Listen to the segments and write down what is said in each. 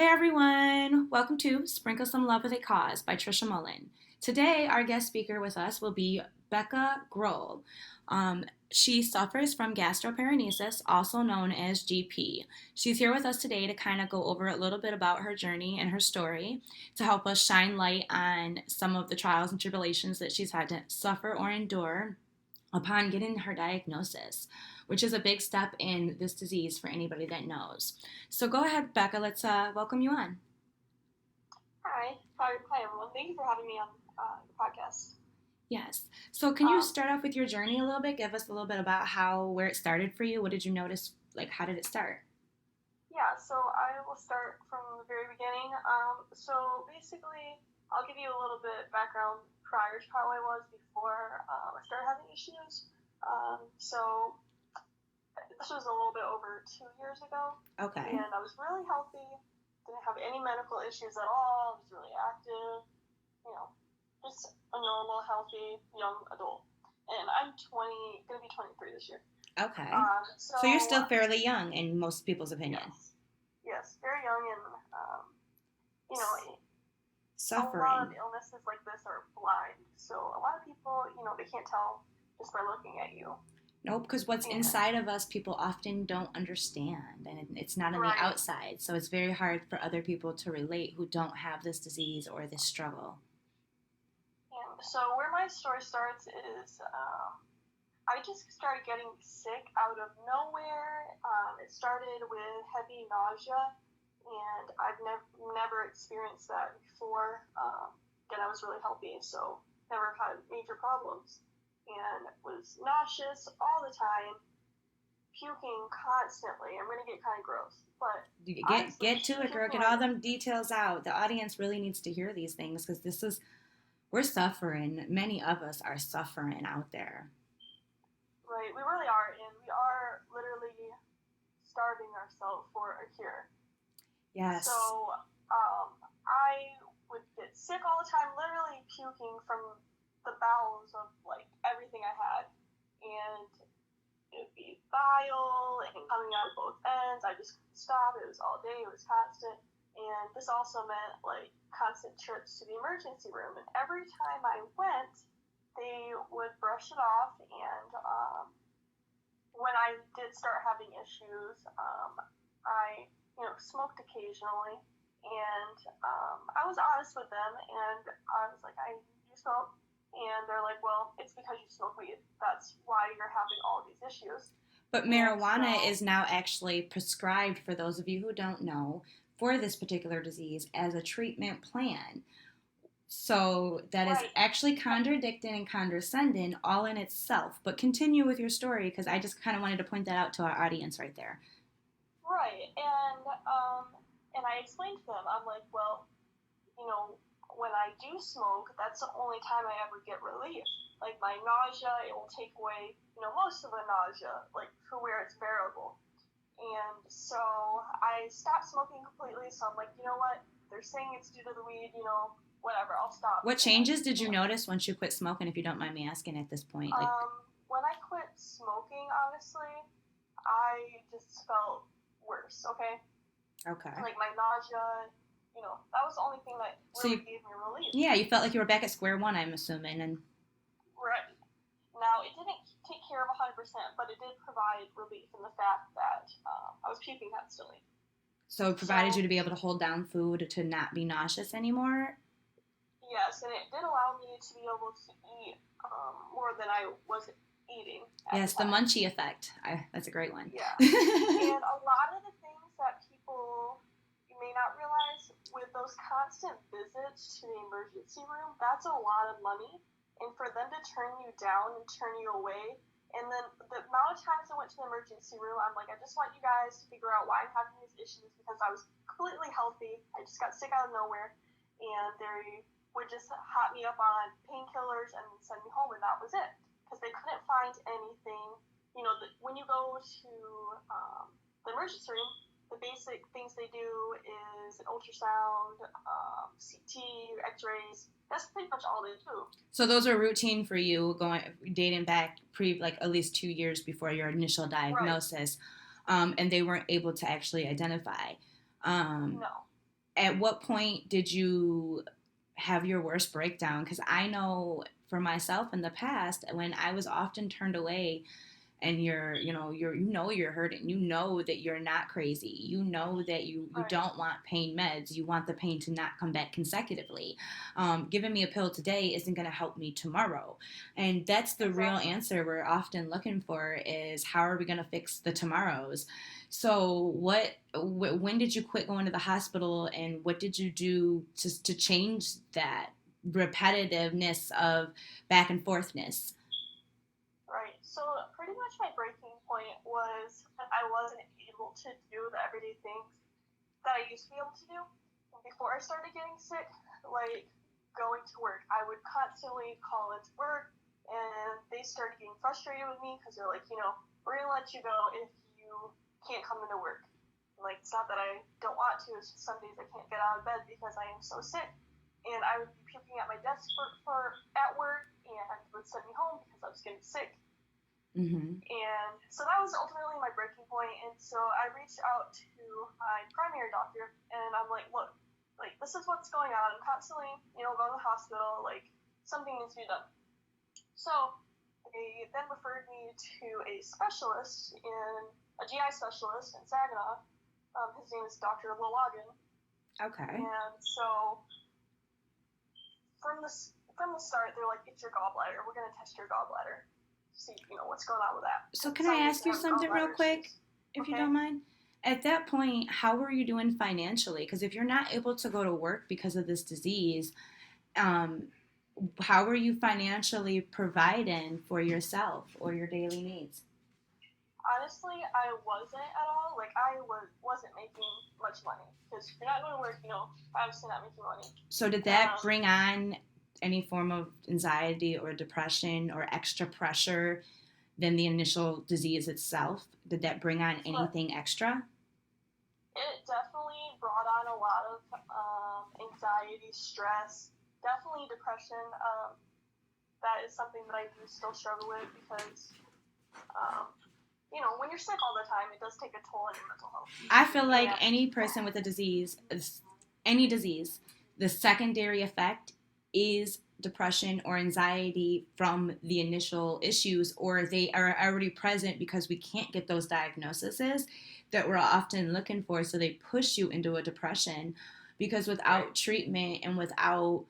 Hey everyone! Welcome to Sprinkle Some Love with a Cause by Trisha Mullin. Today, our guest speaker with us will be Becca Groll. She suffers from gastroparesis, also known as GP. She's here with us today to kind of go over a little bit about her journey and her story to help us shine light on some of the trials and tribulations that she's had to suffer or endure upon getting her diagnosis, which is a big step in this disease for anybody that knows. So go ahead, Becca, let's welcome you on. Hi, everyone. Thank you for having me on the podcast. Yes. So can you start off with your journey a little bit? Give us a little bit about where it started for you. What did you notice? How did it start? Yeah, so I will start from the very beginning. So basically, I'll give you a little bit background prior to how I was before I started having issues. So this was a little bit over 2 years ago. Okay. And I was really healthy, didn't have any medical issues at all, I was really active, just a normal, healthy, young adult. And I'm going to be 23 this year. Okay. So you're still fairly young in most people's opinion. Yes, very young and, suffering. A lot of illnesses like this are blind. So a lot of people, they can't tell just by looking at you. Nope, because what's inside of us, people often don't understand, and it's not on the outside. So it's very hard for other people to relate who don't have this disease or this struggle. And so where my story starts is I just started getting sick out of nowhere. It started with heavy nausea, and I've never experienced that before. Again, I was really healthy, so never had major problems. And was nauseous all the time, puking constantly. I'm going to get kind of gross, but get to it, girl. Get all them details out. The audience really needs to hear these things because we're suffering. Many of us are suffering out there. Right, we really are, and we are literally starving ourselves for a cure. Yes. So I would get sick all the time, literally puking from the bowels of everything I had, and it would be bile and coming out of both ends. I just couldn't stop. It was all day. It was constant, and this also meant constant trips to the emergency room. And every time I went, they would brush it off. And when I did start having issues, I smoked occasionally, and I was honest with them, and I was like, I do smoke. And they're like, well, it's because you smoke weed. That's why you're having all these issues. But marijuana is now actually prescribed, for those of you who don't know, for this particular disease as a treatment plan. So that is actually contradicting and condescending all in itself. But continue with your story, because I just kind of wanted to point that out to our audience right there. Right. And I explained to them, I'm like, well, when I do smoke, that's the only time I ever get relief. Like my nausea, it will take away, most of the nausea, to where it's bearable. And so I stopped smoking completely. So I'm like, you know what? They're saying it's due to the weed, whatever, I'll stop. What changes did you notice once you quit smoking, if you don't mind me asking at this point? When I quit smoking, honestly, I just felt worse, okay? Okay. My nausea, that was the only thing that really gave me relief. Yeah, you felt like you were back at square one, I'm assuming. Right. Now, it didn't take care of 100%, but it did provide relief in the fact that I was puking constantly. So it provided you to be able to hold down food to not be nauseous anymore? Yes, and it did allow me to be able to eat more than I was eating. Yes, the munchie effect. That's a great one. Yeah. And a lot of the things that people may not realize, with those constant visits to the emergency room, that's a lot of money. And for them to turn you down and turn you away, and then the amount of times I went to the emergency room, I'm like, I just want you guys to figure out why I'm having these issues, because I was completely healthy. I just got sick out of nowhere, and they would just hot me up on painkillers and send me home, and that was it. Because they couldn't find anything. When you go to the emergency room, the basic things they do is an ultrasound, CT, x-rays. That's pretty much all they do. So those are routine for you, dating back at least 2 years before your initial diagnosis, and they weren't able to actually identify. No. at what point did you have your worst breakdown? Because I know for myself in the past, when I was often turned away, and you're hurting, you know that you're not crazy, you know that you Right. don't want pain meds, you want the pain to not come back consecutively. Giving me a pill today isn't going to help me tomorrow, and that's the real Exactly. answer we're often looking for, is how are we going to fix the tomorrows. So when did you quit going to the hospital, and what did you do to change that repetitiveness of back and forthness? Right. So pretty much my breaking point was when I wasn't able to do the everyday things that I used to be able to do before I started getting sick, like going to work. I would constantly call into work, and they started getting frustrated with me because they're like, we're gonna let you go if you can't come into work. Like, it's not that I don't want to, it's just some days I can't get out of bed because I am so sick. And I would be puking at my desk for at work, and would send me home because I was getting sick. Mm-hmm. And so that was ultimately my breaking point. And so I reached out to my primary doctor, and I'm like, look, like, this is what's going on. I'm constantly, going to the hospital. Like, something needs to be done. So they then referred me to a specialist, a GI specialist in Saginaw. His name is Dr. Lilogin. Okay. And so from the start, they're like, it's your gallbladder. We're going to test your gallbladder. See, what's going on with that. So can I Some days ask I you have something real gallbladder quick, issues. if you Okay. don't mind? At that point, how were you doing financially? Because if you're not able to go to work because of this disease, um, how were you financially providing for yourself or your daily needs? Honestly, I wasn't at all. Like, I wasn't making much money because if you're not going to work, obviously not making money. So did that bring on any form of anxiety or depression or extra pressure than the initial disease itself? Did that bring on anything extra? It definitely brought on a lot of anxiety, stress, definitely depression. That is something that I do still struggle with because, um, when you're sick all the time, it does take a toll on your mental health. I feel like And any person with a disease, any disease, the secondary effect is depression or anxiety from the initial issues, or they are already present because we can't get those diagnoses that we're often looking for. So they push you into a depression because without treatment and without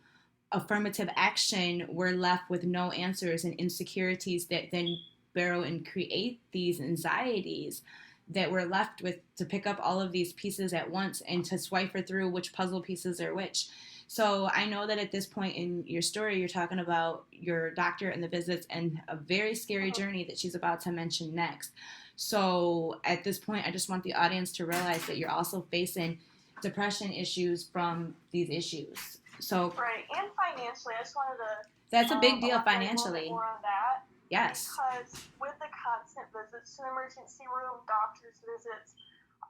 affirmative action, we're left with no answers and insecurities that then burrow and create these anxieties that we're left with to pick up all of these pieces at once and to cipher through which puzzle pieces are which. So I know that at this point in your story, you're talking about your doctor and the visits and a very scary journey that she's about to mention next. So at this point, I just want the audience to realize that you're also facing depression issues from these issues. So right, and financially, I just wanted to that's a big deal elaborate a little bit financially. more on that. Yes. Because with the constant visits to the emergency room, doctor's visits,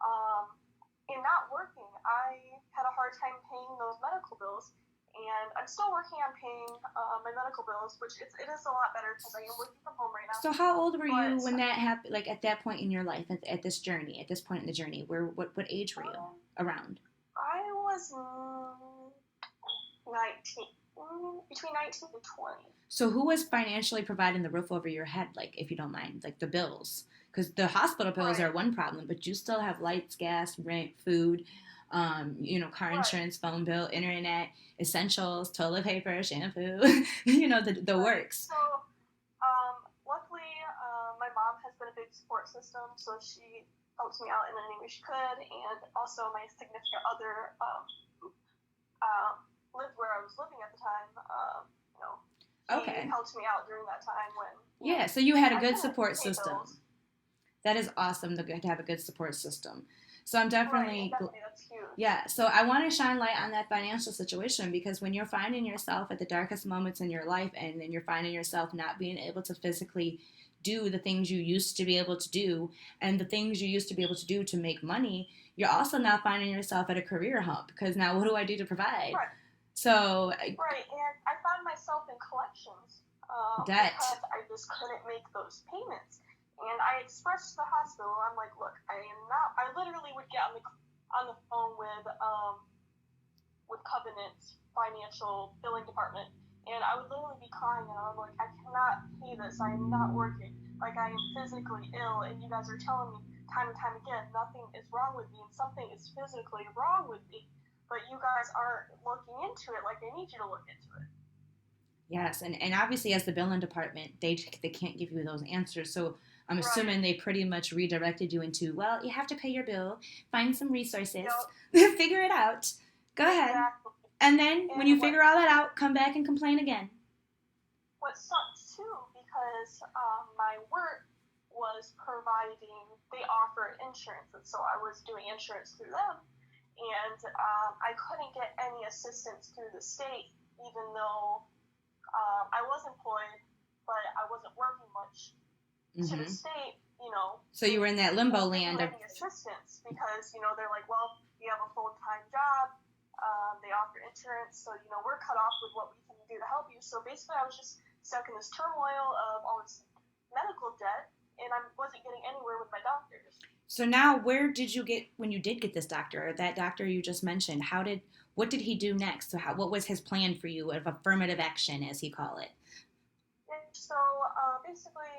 um, and not working, I had a hard time paying those medical bills. And I'm still working on paying my medical bills, which it is a lot better because I am working from home right now. So how old were you But when that happened? Like at that point in your life, at this journey, at this point in the journey, what age were you around? I was 19, between 19 and 20. So who was financially providing the roof over your head, like if you don't mind, like the bills? Because the hospital bills are one problem, but you still have lights, gas, rent, food, car insurance, phone bill, internet, essentials, toilet paper, shampoo, the Right. works. So, luckily, my mom has been a big support system, so she helps me out in any way she could, and also my significant other lived where I was living at the time. He helped me out during that time when so you had a I good couldn't support pay system. bills. That is awesome to have a good support system. So I'm definitely that's huge. Yeah, so I want to shine light on that financial situation because when you're finding yourself at the darkest moments in your life and then you're finding yourself not being able to physically do the things you used to be able to do and the things you used to be able to do to make money, you're also now finding yourself at a career hump because now what do I do to provide? Right. So and I found myself in collections debt. because I just couldn't make those payments. And I expressed to the hospital, I'm like, look, I literally would get on the phone with with Covenant's financial billing department, and I would literally be crying, and I'm like, I cannot pay this. I am not working. Like, I am physically ill, and you guys are telling me time and time again nothing is wrong with me, and something is physically wrong with me, but you guys aren't looking into it like I need you to look into it. Yes, and obviously as the billing department, they can't give you those answers. So I'm assuming they pretty much redirected you into, well, you have to pay your bill, find some resources, figure it out. Go ahead. And then when you figure all that out, come back and complain again. What sucks too, because my work was providing, they offered insurance, and so I was doing insurance through them, and I couldn't get any assistance through the state, even though I was employed, but I wasn't working much to the state, you know. So you were in that limbo land of any assistance, because, you know, they're like, well, you have a full-time job, they offer insurance, so, you know, we're cut off with what we can do to help you. So basically I was just stuck in this turmoil of all this medical debt, and I wasn't getting anywhere with my doctors. So now, where did you get, when you did get this doctor, or that doctor you just mentioned, what did he do next? So what was his plan for you of affirmative action, as he call it? So basically,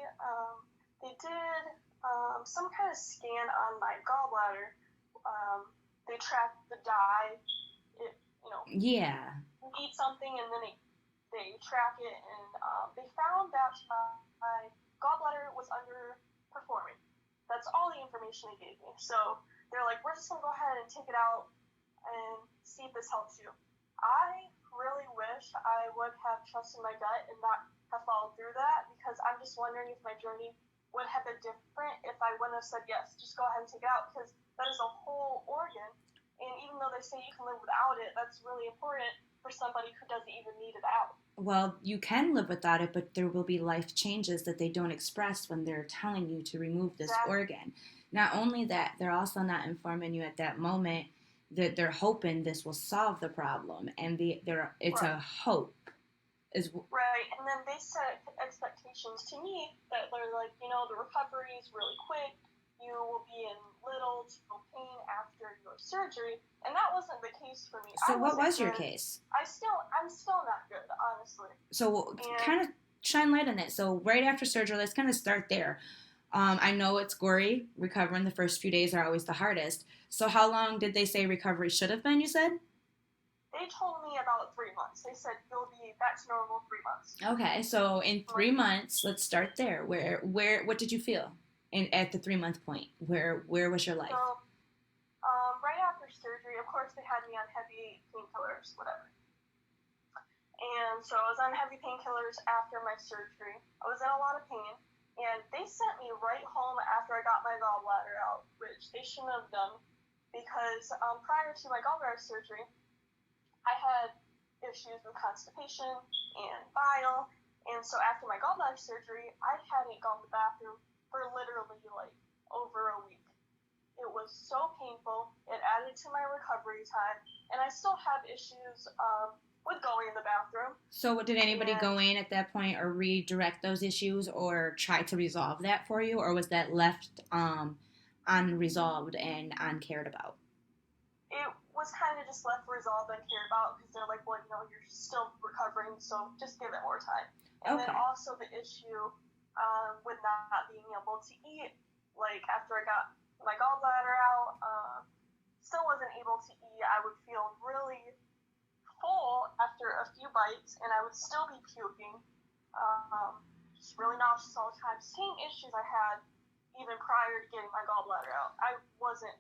they did some kind of scan on my gallbladder. They tracked the dye. You know. Yeah. You eat something and then they track it, and they found that my gallbladder was underperforming. That's all the information they gave me. So they're like, we're just gonna go ahead and take it out and see if this helps you. I really wish I would have trusted my gut and not have followed through that, because I'm just wondering if my journey would have been different if I wouldn't have said yes, just go ahead and take it out, because that is a whole organ, and even though they say you can live without it, that's really important for somebody who doesn't even need it out. Well, you can live without it, but there will be life changes that they don't express when they're telling you to remove this organ. Not only that, they're also not informing you at that moment that they're hoping this will solve the problem, and it's a hope. Right, and then they set expectations to me that they're like, you know, the recovery is really quick, you will be in little to no pain after your surgery, and that wasn't the case for me. So what was your case? I'm still not good, honestly. So kind of shine light on that. So right after surgery, let's kind of start there. I know it's gory. Recovering the first few days are always the hardest. So how long did they say recovery should have been, you said? They told me about 3 months. They said you'll be back to normal 3 months. Okay, so in 3 months, let's start there. What did you feel at the 3 month point? Where was your life? So, right after surgery, of course, they had me on heavy painkillers, whatever. And so I was on heavy painkillers after my surgery. I was in a lot of pain, and they sent me right home after I got my gallbladder out, which they shouldn't have done, because prior to my gallbladder surgery, I had issues with constipation and bile, and so after my gallbladder surgery, I hadn't gone to the bathroom for literally like over a week. It was so painful. It added to my recovery time, and I still have issues with going in the bathroom. So did anybody go in at that point or redirect those issues or try to resolve that for you, or was that left unresolved and uncared about? It was kind of just left resolved and cared about, because they're like, well, you know, you're still recovering, so just give it more time. And then also the issue with not being able to eat, like after I got my gallbladder out, still wasn't able to eat. I would feel really full after a few bites, and I would still be puking, just really nauseous all the time. Same issues I had even prior to getting my gallbladder out. I wasn't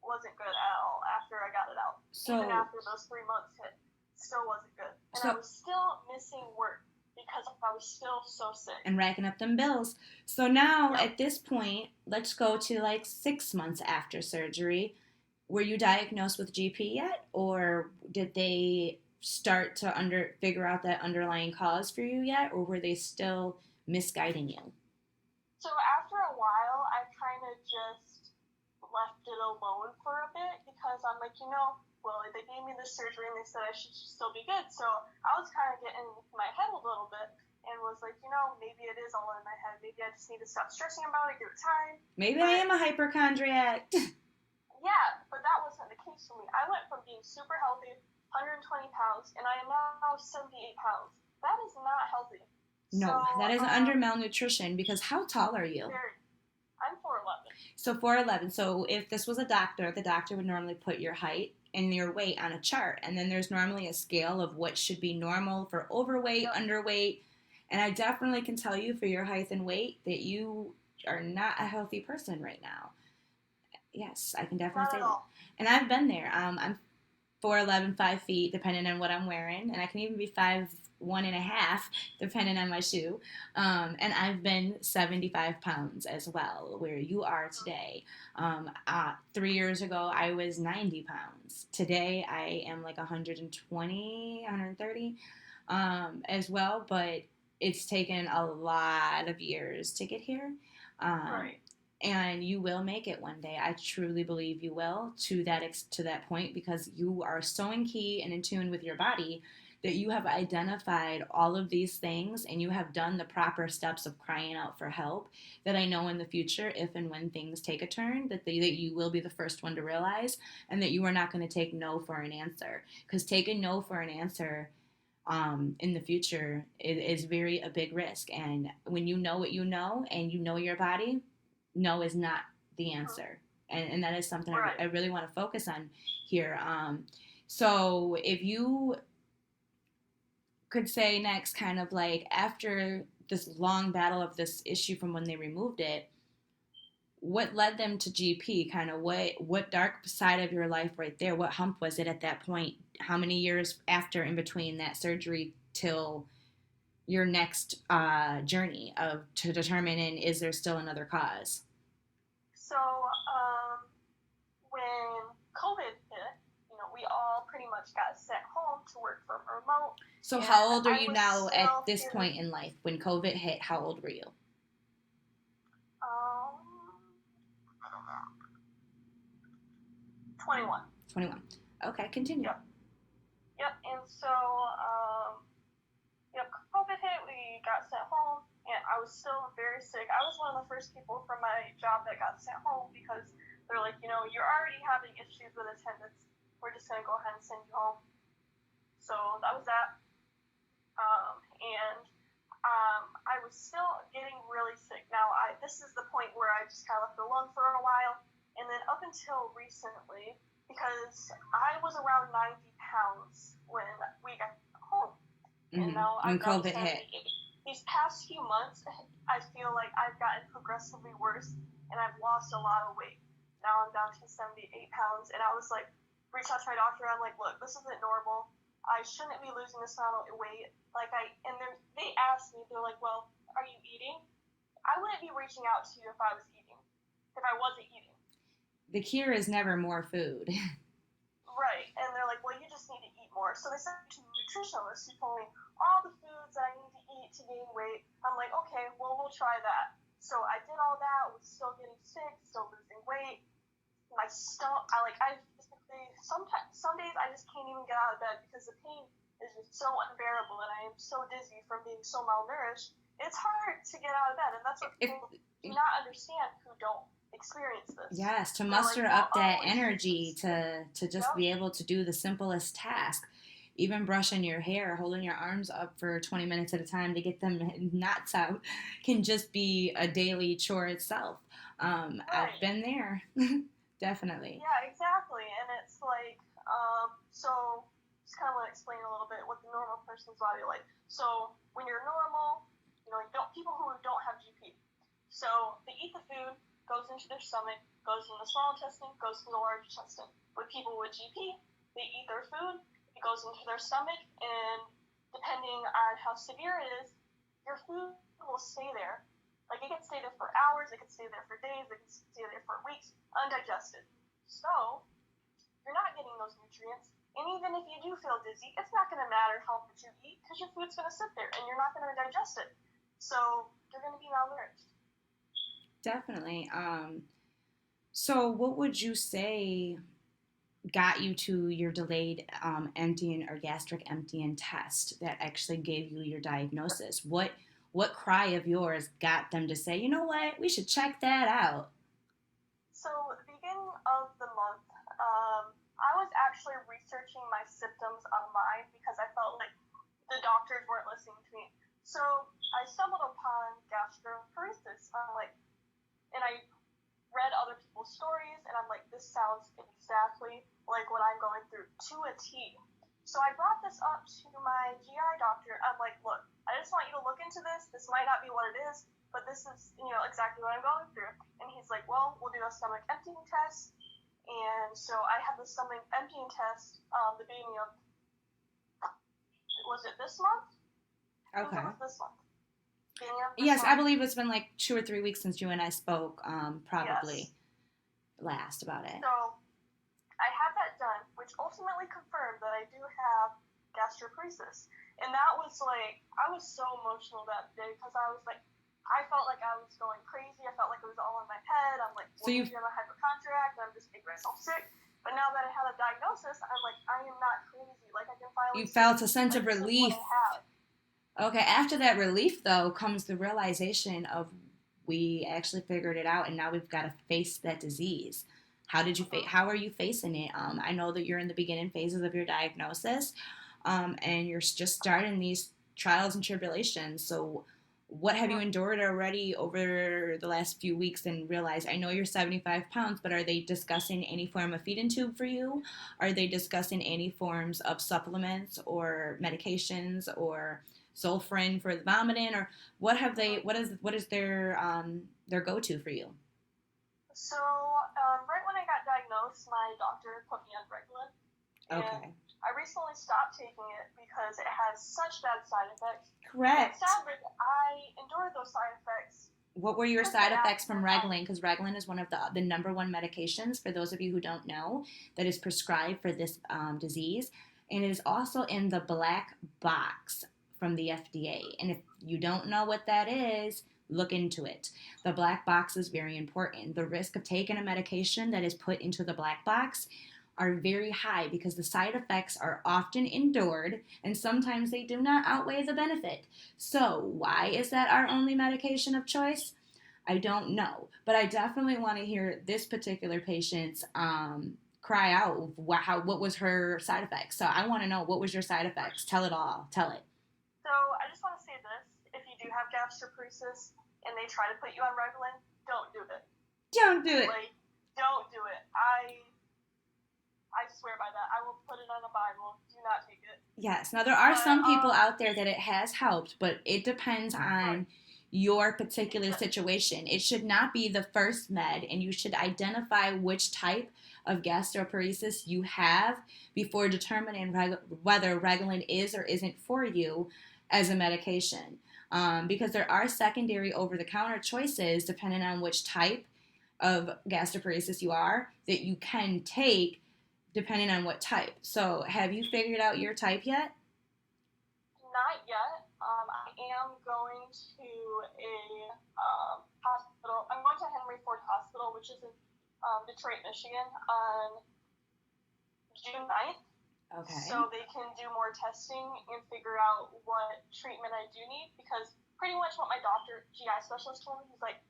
good at all after I got it out. So, even after those 3 months hit, still wasn't good. And I was still missing work because I was still so sick. And racking up them bills. So now, at this point, let's go to like 6 months after surgery. Were you diagnosed with GP yet? Or did they start to figure out that underlying cause for you yet? Or were they still misguiding you? So after a while, I kind of just left it alone for a bit, because I'm like, you know, well, they gave me this surgery and they said I should still be good. So I was kind of getting my head a little bit and was like, you know, maybe it is all in my head. Maybe I just need to stop stressing about it, give it time. Maybe I am a hypochondriac. Yeah, but that wasn't the case for me. I went from being super healthy, 120 pounds, and I am now 78 pounds. That is not healthy. So, No, that is under malnutrition because how tall are you? very, I'm 4'11". So 4'11". So if this was a doctor, the doctor would normally put your height and your weight on a chart. And then there's normally a scale of what should be normal for overweight, Yep. underweight. And I definitely can tell you for your height and weight that you are not a healthy person right now. Yes, I can definitely Not say at that. all. And I've been there. I'm 4'11", 5 feet, depending on what I'm wearing, and I can even be 5'1.5", depending on my shoe. And I've been 75 pounds as well, where you are today. 3 years ago, I was 90 pounds. Today, I am like 120, 130 as well, but it's taken a lot of years to get here. Um, Right. and you will make it one day. I truly believe you will to that point because you are so in key and in tune with your body that you have identified all of these things and you have done the proper steps of crying out for help that I know in the future, if and when things take a turn, that you will be the first one to realize, and that you are not going to take no for an answer, because taking no for an answer in the future is very a big risk. And when you know what you know and you know your body, no is not the answer. And that is something Right. I really want to focus on here. So if you could say next, kind of like after this long battle of this issue from when they removed it, what led them to GP? Kind of what dark side of your life right there? What hump was it at that point? How many years after in between that surgery till your next journey of to determining is there still another cause? So, when COVID hit, we all pretty much got sent home to work from remote, So how and old are I you was now at still this feeling, point in life? When COVID hit, how old were you? um, 21. 21. Okay, continue. Yep. Yep. And so, COVID hit, we got sent home, and I was still very sick. I was one of the first people from my job that got sent home because they're like, you're already having issues with attendance. We're just going to go ahead and send you home. So that was that. And I was still getting really sick. Now, this is the point where I just kind of left it alone for a while. And then up until recently, because I was around 90 pounds when we got home. And now When I'm down to COVID hit. 78. These past few months, I feel like I've gotten progressively worse, and I've lost a lot of weight. Now I'm down to 78 pounds, and I was like, reached out to my doctor. I'm like, look, this isn't normal. I shouldn't be losing this amount of weight. They asked me, they're like, well, are you eating? I wouldn't be reaching out to you if I was eating, if I wasn't eating. The cure is never more food. Right, and they're like, well, you just need to eat more. So they sent me to a nutritionist who told me all the foods that I need to eat to gain weight. I'm like, okay, well, we'll try that. So I did all that, was still getting sick, still losing weight. My stomach, I basically, sometimes, some days I just can't even get out of bed because the pain is just so unbearable, and I am so dizzy from being so malnourished. It's hard to get out of bed, and that's what people do not understand who don't experience this. Yes, to They're muster like, well, up that oh, energy to just be able to do the simplest task. Even brushing your hair, holding your arms up for 20 minutes at a time to get them knots out can just be a daily chore itself. Right. I've been there. Definitely. Yeah, exactly. And it's like, so just kind of want to explain a little bit what the normal person's body like. So when you're normal, you don't people who don't have GP. So they eat the food, goes into their stomach, goes in the small intestine, goes to the large intestine. With people with GP, they eat their food, it goes into their stomach, and depending on how severe it is, your food will stay there. Like, it can stay there for hours, it can stay there for days, it can stay there for weeks, undigested. So, you're not getting those nutrients. And even if you do feel dizzy, it's not going to matter how much you eat because your food's going to sit there and you're not going to digest it. So, you're going to be malnourished. Definitely. So what would you say got you to your delayed emptying or gastric emptying test that actually gave you your diagnosis? What cry of yours got them to say, you know what, we should check that out? So, at the beginning of the month, I was actually researching my symptoms symptoms online because I felt like the doctors weren't listening to me. So I stumbled upon gastroparesis. And I read other people's stories, and I'm like, this sounds exactly like what I'm going through to a T. So I brought this up to my GI doctor. I'm like, look, I just want you to look into this. This might not be what it is, but this is, exactly what I'm going through. And he's like, well, we'll do a stomach emptying test. And so I had the stomach emptying test the beginning of, was it this month? Okay. It was this month. Yes, I believe it's been like 2 or 3 weeks since you and I spoke, probably last about it. So I had that done, which ultimately confirmed that I do have gastroparesis. And that was like, I was so emotional that day because I was like, I felt like I was going crazy. I felt like it was all in my head. I'm like, well, maybe I'm a hypochondriac and I'm just making myself sick. But now that I have a diagnosis, I'm like, I am not crazy. Like, I can finally. You felt a sense of relief. Okay, after that relief, though, comes the realization of we actually figured it out, and now we've got to face that disease. How are you facing it? I know that you're in the beginning phases of your diagnosis, and you're just starting these trials and tribulations. So what have you endured already over the last few weeks and realized? I know you're 75 pounds, but are they discussing any form of feeding tube for you? Are they discussing any forms of supplements or medications or Zolfrin for the vomiting, or what is their go-to for you? So right when I got diagnosed, my doctor put me on Reglan. Okay. I recently stopped taking it because it has such bad side effects. Correct. And sadly, I endured those side effects. What were your side effects from Reglan? Because Reglan is one of the number one medications, for those of you who don't know, that is prescribed for this disease. And it is also in the black box from the FDA. And if you don't know what that is, look into it. The black box is very important. The risk of taking a medication that is put into the black box are very high because the side effects are often endured and sometimes they do not outweigh the benefit. So why is that our only medication of choice? I don't know, but I definitely want to hear this particular patient's cry out what was her side effects. So I want to know, what was your side effects? Tell it all. Tell it. So I just want to say this: if you do have gastroparesis and they try to put you on Reglan, don't do it. Don't do it. Like, don't do it. I swear by that. I will put it on the Bible. Do not take it. Yes. Now, there are some people out there that it has helped, but it depends on your particular situation. It should not be the first med, and you should identify which type of gastroparesis you have before determining whether Reglan is or isn't for you as a medication. Because there are secondary over-the-counter choices depending on which type of gastroparesis you are that you can take depending on what type. So have you figured out your type yet? Not yet. I am going to a hospital. I'm going to Henry Ford Hospital, which is in Detroit, Michigan, on June 9th. Okay. So they can do more testing and figure out what treatment I do need, because pretty much what my GI specialist told me, he's like,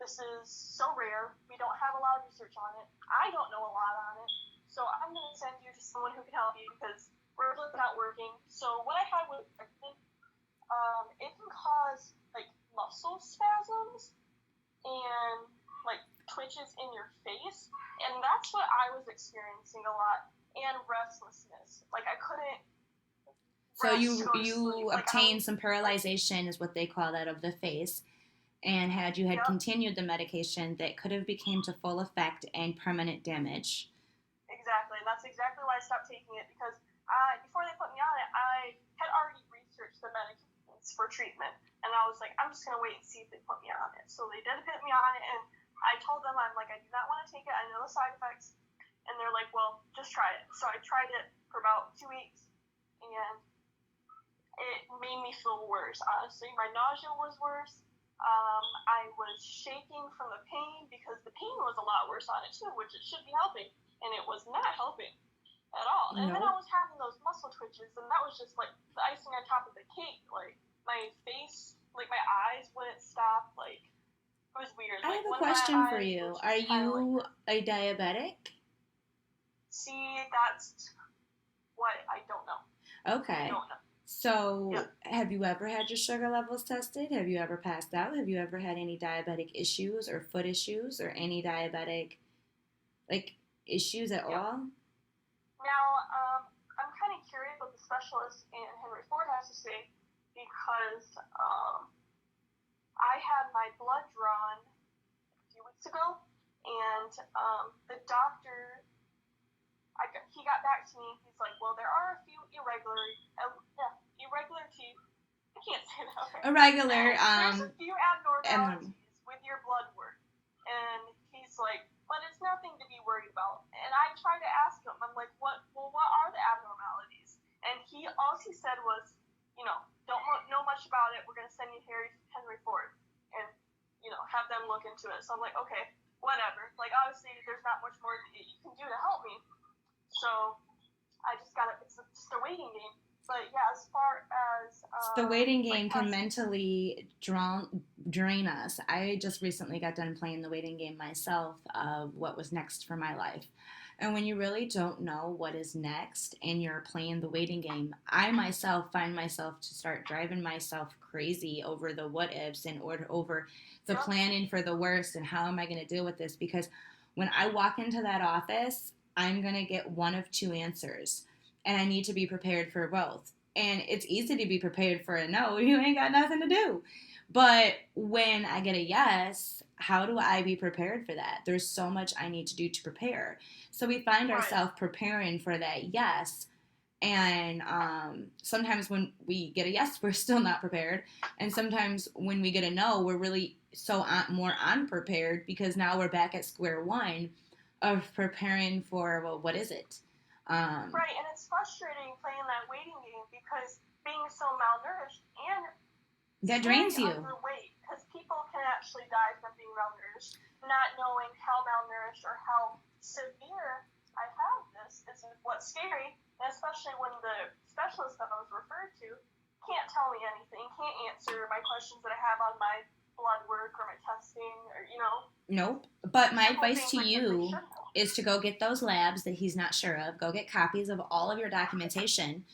this is so rare. We don't have a lot of research on it. I don't know a lot on it. So I'm going to send you to someone who can help you because we're not working. So what I had with it can cause like muscle spasms and like twitches in your face, and that's what I was experiencing a lot, and restlessness. Like I couldn't. So you obtained some paralyzation, is what they call that, of the face, and had continued the medication, that could have became to full effect and permanent damage. Exactly, and that's exactly why I stopped taking it, because before they put me on it, I had already researched the medications for treatment, and I was like, I'm just going to wait and see if they put me on it. So they did put me on it, and I told them, I'm like, I do not want to take it, I know the side effects, and they're like, well, just try it. So I tried it for about 2 weeks, and it made me feel worse, honestly. My nausea was worse. I was shaking from the pain because the pain was a lot worse on it too, which it should be helping, and it was not helping at all. And then I was having those muscle twitches, and that was just like the icing on top of the cake. Like my face, like my eyes wouldn't stop. Like it was weird. I have a question for you. Are you a diabetic? See, that's what, I don't know. I Okay. don't know. So, Yeah. have you ever had your sugar levels tested? Have you ever passed out? Have you ever had any diabetic issues or foot issues or any diabetic like issues at Yep. all? Now, I'm kind of curious what the specialist in Henry Ford has to say because I had my blood drawn a few weeks ago, and the doctor, he got back to me. He's like, well, there are a few irregularity. I can't say that. Okay. Irregular, There's a few abnormalities abnormal. with your blood work, and he's like, but it's nothing to be worried about. And I tried to ask him, I'm like, what? Well, what are the abnormalities? And all he said was, don't know much about it. We're gonna send you Henry Ford, and have them look into it. So I'm like, okay, whatever. Like obviously, there's not much more that you can do to help me. So I just gotta. It's just a waiting game. But yeah, as far as The waiting like game can mentally drain us. I just recently got done playing the waiting game myself of what was next for my life. And when you really don't know what is next and you're playing the waiting game, I myself find myself to start driving myself crazy over the what ifs and over the planning for the worst and how am I going to deal with this? Because when I walk into that office, I'm going to get one of two answers and I need to be prepared for both. And it's easy to be prepared for a no. You ain't got nothing to do. But when I get a yes, how do I be prepared for that? There's so much I need to do to prepare. So we find ourselves preparing for that yes. And sometimes when we get a yes, we're still not prepared. And sometimes when we get a no, we're really more unprepared because now we're back at square one of preparing for, well, what is it? Right, and it's frustrating playing that waiting game because being so malnourished and that drains you. Underweight, because people can actually die from being malnourished, not knowing how malnourished or how severe I have this. This is what's scary, and especially when the specialist that I was referred to can't tell me anything, can't answer my questions that I have on my blood work or my testing, or Nope. But my advice to you is to go get those labs that he's not sure of. Go get copies of all of your documentation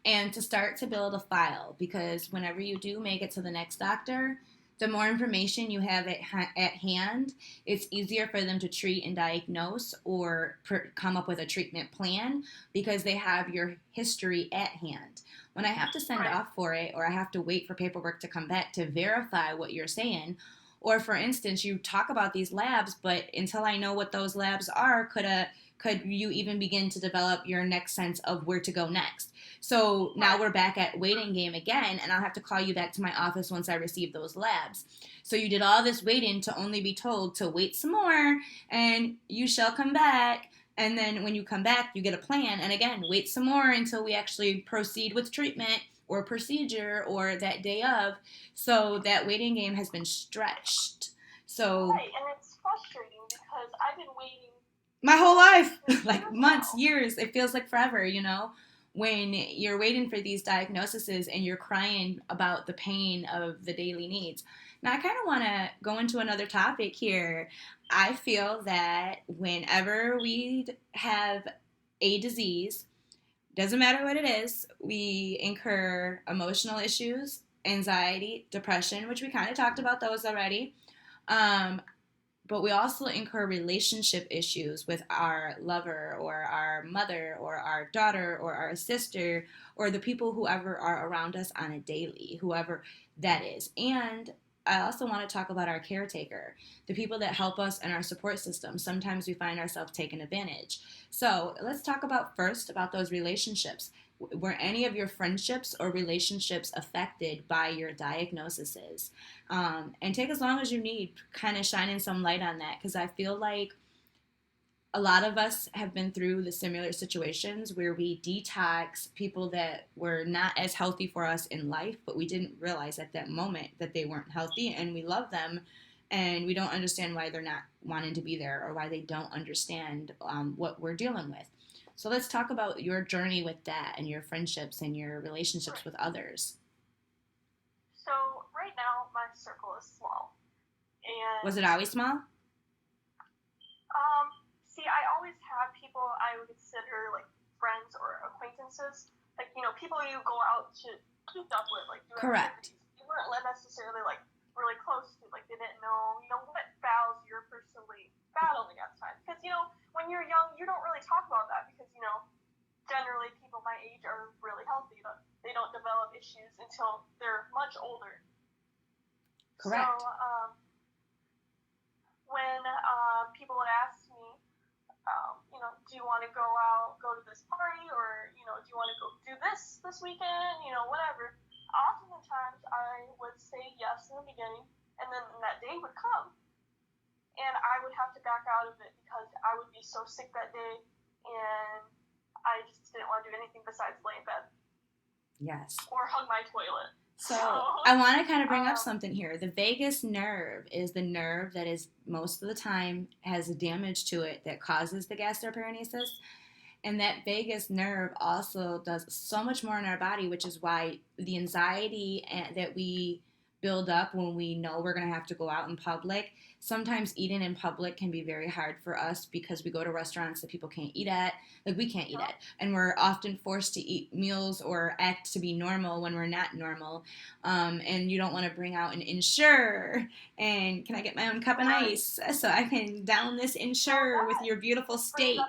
and to start to build a file because whenever you do make it to the next doctor, the more information you have at hand, it's easier for them to treat and diagnose or come up with a treatment plan because they have your history at hand. When I have to send off for it or I have to wait for paperwork to come back to verify what you're saying, or for instance, you talk about these labs, but until I know what those labs are, could you even begin to develop your next sense of where to go next? So now we're back at waiting game again, and I'll have to call you back to my office once I receive those labs. So you did all this waiting to only be told to wait some more, and you shall come back. And then when you come back, you get a plan. And again, wait some more until we actually proceed with treatment or procedure or that day of. So that waiting game has been stretched. So right, and it's frustrating because I've been waiting my whole life, like months, years. It feels like forever, when you're waiting for these diagnoses and you're crying about the pain of the daily needs. Now, I kind of want to go into another topic here. I feel that whenever we have a disease, doesn't matter what it is, we incur emotional issues, anxiety, depression, which we kind of talked about those already. But we also incur relationship issues with our lover or our mother or our daughter or our sister or the people whoever are around us on a daily, whoever that is. And I also want to talk about our caretaker, the people that help us in our support system. Sometimes we find ourselves taken advantage. So let's talk first about those relationships. Were any of your friendships or relationships affected by your diagnoses? And take as long as you need, kind of shining some light on that, because I feel like a lot of us have been through the similar situations where we detox people that were not as healthy for us in life, but we didn't realize at that moment that they weren't healthy, and we love them, and we don't understand why they're not wanting to be there or why they don't understand what we're dealing with. So let's talk about your journey with that and your friendships and your relationships with others. So right now my circle is small. And was it always small? See, I always had people I would consider like friends or acquaintances, like, you know, people you go out to keep up with, like, do Correct. activities. You weren't necessarily, like, really close to, like, they didn't know, you know, what battles you're personally battling at the time. Because, you know, when you're young, you don't really talk about that because, you know, generally people my age are really healthy. They don't develop issues until they're much older. Correct. So, when people would ask me, you know, do you want to go to this party, or, you know, do you want to go do this weekend, you know, whatever. Oftentimes I would say yes in the beginning, and then that day would come, and I would have to back out of it because I would be so sick that day, and I just didn't want to do anything besides lay in bed. Yes. Or hug my toilet. So I want to kind of bring up something here. The vagus nerve is the nerve that is most of the time has damage to it that causes the gastroparesis. And that vagus nerve also does so much more in our body, which is why the anxiety that we build up when we know we're going to have to go out in public. Sometimes eating in public can be very hard for us because we go to restaurants that people can't eat at, like we can't eat at, and we're often forced to eat meals or act to be normal when we're not normal. And you don't want to bring out an Ensure and can I get my own cup of ice so I can down this Ensure with your beautiful steak.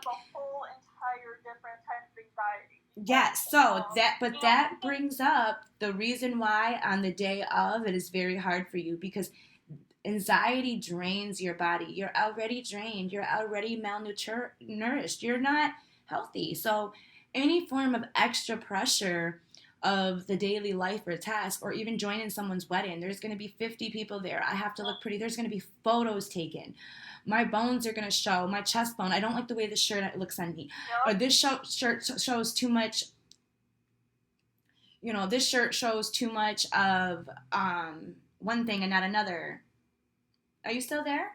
Different type of anxiety. Yes, so that brings up the reason why on the day of it is very hard for you, because anxiety drains your body. You're already drained. You're already malnourished. You're not healthy. So any form of extra pressure of the daily life or task, or even joining someone's wedding, there's going to be 50 people there. I have to look pretty. There's going to be photos taken. My bones are going to show, my chest bone. I don't like the way this shirt looks on me. Or this shirt shows too much, you know, this shirt shows too much of one thing and not another. Are you still there?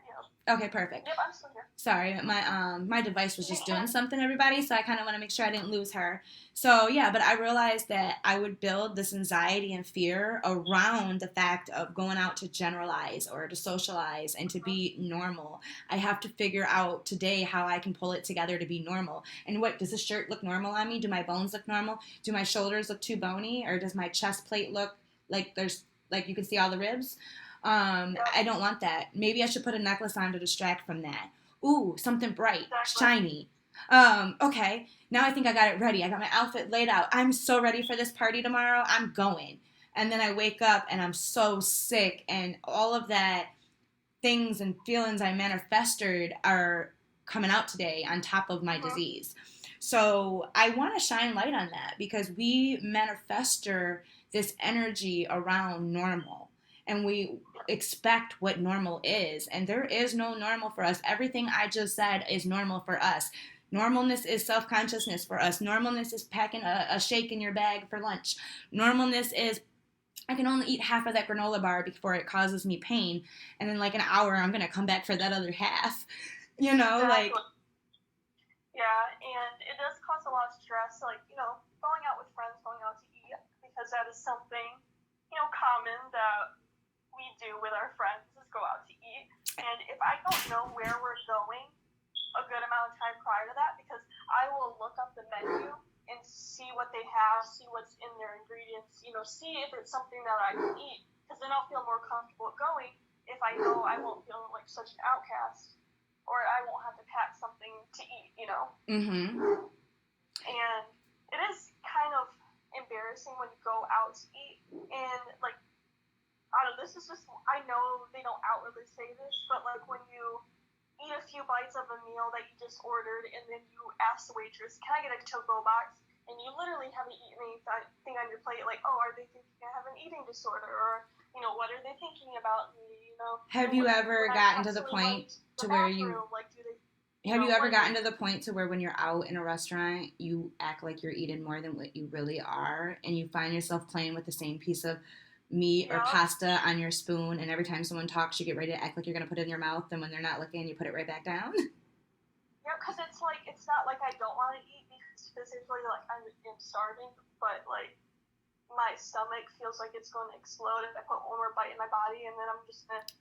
Yep. Okay, perfect. Yep, I'm still here. Sorry, my device was just doing something, everybody, so I kind of want to make sure I didn't lose her. So, yeah, but I realized that I would build this anxiety and fear around the fact of going out to generalize or to socialize and to be normal. I have to figure out today how I can pull it together to be normal. And what, does this shirt look normal on me? Do my bones look normal? Do my shoulders look too bony? Or does my chest plate look like there's, like you can see all the ribs? I don't want that. Maybe I should put a necklace on to distract from that. Ooh, something bright, shiny. Okay, now I think I got it ready. I got my outfit laid out. I'm so ready for this party tomorrow. I'm going. And then I wake up and I'm so sick, and all of that things and feelings I manifested are coming out today on top of my disease. So I want to shine light on that because we manifester this energy around normal. And we expect what normal is. And there is no normal for us. Everything I just said is normal for us. Normalness is self-consciousness for us. Normalness is packing a shake in your bag for lunch. Normalness is I can only eat half of that granola bar before it causes me pain. And in like an hour, I'm going to come back for that other half. You know, exactly. Yeah, and it does cause a lot of stress. Like, you know, going out with friends, going out to eat, because that is something, you know, common that we do with our friends is go out to eat. And if I don't know where we're going a good amount of time prior to that, because I will look up the menu and see what they have, see what's in their ingredients, you know, see if it's something that I can eat, because then I'll feel more comfortable going if I know I won't feel like such an outcast, or I won't have to pack something to eat, you know. And it is kind of embarrassing when you go out to eat, and like, I don't know, this is just, I know they don't outwardly say this, but like when you eat a few bites of a meal that you just ordered, and then you ask the waitress, can I get a to-go box? And you literally haven't eaten anything on your plate, like, oh, are they thinking I have an eating disorder? Or, you know, what are they thinking about me? You know, have you ever gotten to the point to where you, like, have you ever gotten to the point to where when you're out in a restaurant, you act like you're eating more than what you really are, and you find yourself playing with the same piece of meat or pasta on your spoon, and every time someone talks, you get ready to act like you're going to put it in your mouth, and when they're not looking, you put it right back down? Yeah, because it's like, it's not like I don't want to eat because physically, like, I'm starving, but, like, my stomach feels like it's going to explode if I put one more bite in my body, and then I'm just going to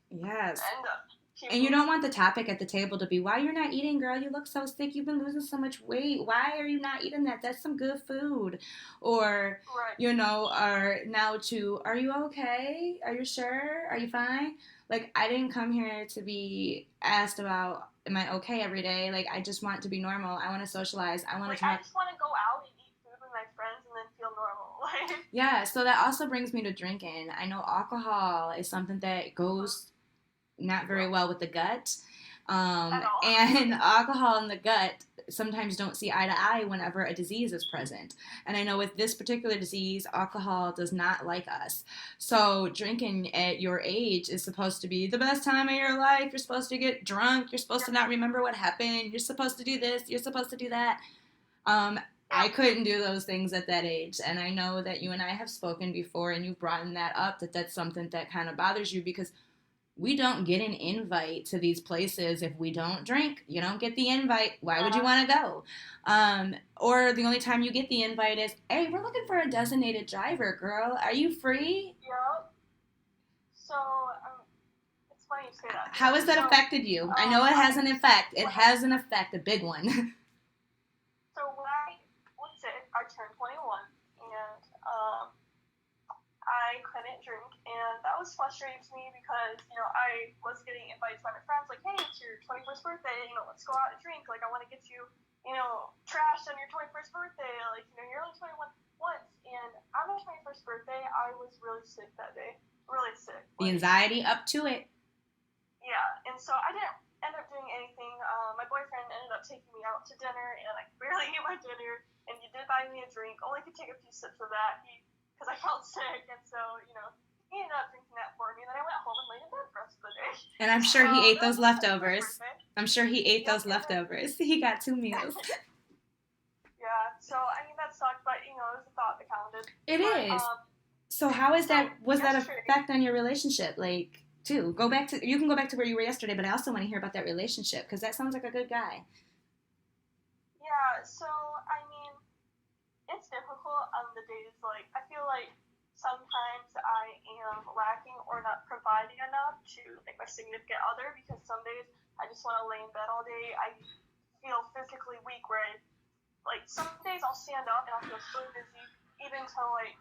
end up And you puking. don't want the topic at the table to be, why you're not eating, girl? You look so sick. You've been losing so much weight. Why are you not eating that? That's some good food. Or, Right. or now to, are you okay? Are you sure? Are you fine? Like, I didn't come here to be asked about, am I okay every day? Like, I just want to be normal. I want to socialize. I want to Like, I talk. just want to go out and eat food with my friends and then feel normal. Like, Yeah, so that also brings me to drinking. I know alcohol is something that goes not very yeah, well with the gut. at all. And alcohol in the gut sometimes don't see eye to eye whenever a disease is present. And I know with this particular disease, alcohol does not like us. So drinking at your age is supposed to be the best time of your life. You're supposed to get drunk. You're supposed to Yep. not remember what happened. You're supposed to do this. You're supposed to do that. Um, I Yep. couldn't do those things at that age. And I know that you and I have spoken before and you've brought that up, that that's something that kind of bothers you because we don't get an invite to these places if we don't drink. You don't get the invite. Why would you Yeah. want to go? Or the only time you get the invite is, hey, we're looking for a designated driver, girl. Are you free? Yep. So, it's funny you say that. How has that So, affected you? I know it has an effect. It has an effect, a big one. so when I was sick, I turned 21, and I couldn't drink, and that was frustrating to me because, I was getting invites by my friends, like, hey, it's your 21st birthday, let's go out and drink, like, I want to get you, trashed on your 21st birthday, like, you're only 21 once, and on my 21st birthday, I was really sick that day, really sick. The anxiety up to it. Yeah, and so I didn't end up doing anything. My boyfriend ended up taking me out to dinner, and I barely ate my dinner, and he did buy me a drink, only could take a few sips of that, because I felt sick, and so, he ended up drinking that for me, and then I went home and laid in bed for the rest of the day. And I'm sure he ate That those was my 21st leftovers. birthday. I'm sure he ate Yep, those leftovers. He got 2 meals. Yeah, so, that sucked, but, it was the thought that counted. It But, is. So how is that? Was that yesterday, effect on your relationship? Like, too. You can go back to where you were yesterday, but I also want to hear about that relationship because that sounds like a good guy. yeah, so, it's difficult on the days, like, I feel like sometimes I am lacking or not providing enough to, like, my significant other, because some days I just want to lay in bed all day. I feel physically weak where like, some days I'll stand up and I'll feel so dizzy, even to, like,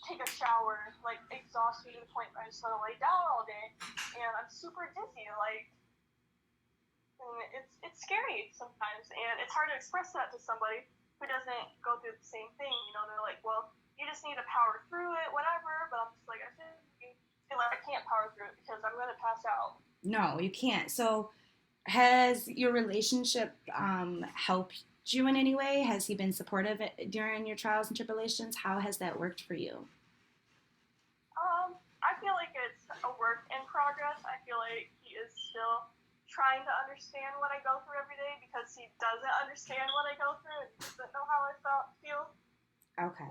take a shower, like, exhaust me to the point where I just want to lay down all day, and I'm super dizzy, like, and it's scary sometimes, and it's hard to express that to somebody who doesn't go through the same thing, they're like, well, you just need to power through it, whatever, but I'm just like, I feel like I can't power through it because I'm going to pass out. No, you can't. So has your relationship helped you in any way? Has he been supportive during your trials and tribulations? How has that worked for you? I feel like it's a work in progress. I feel like he is still trying to understand what I go through every day because he doesn't understand what I go through and doesn't know how I feel. Okay.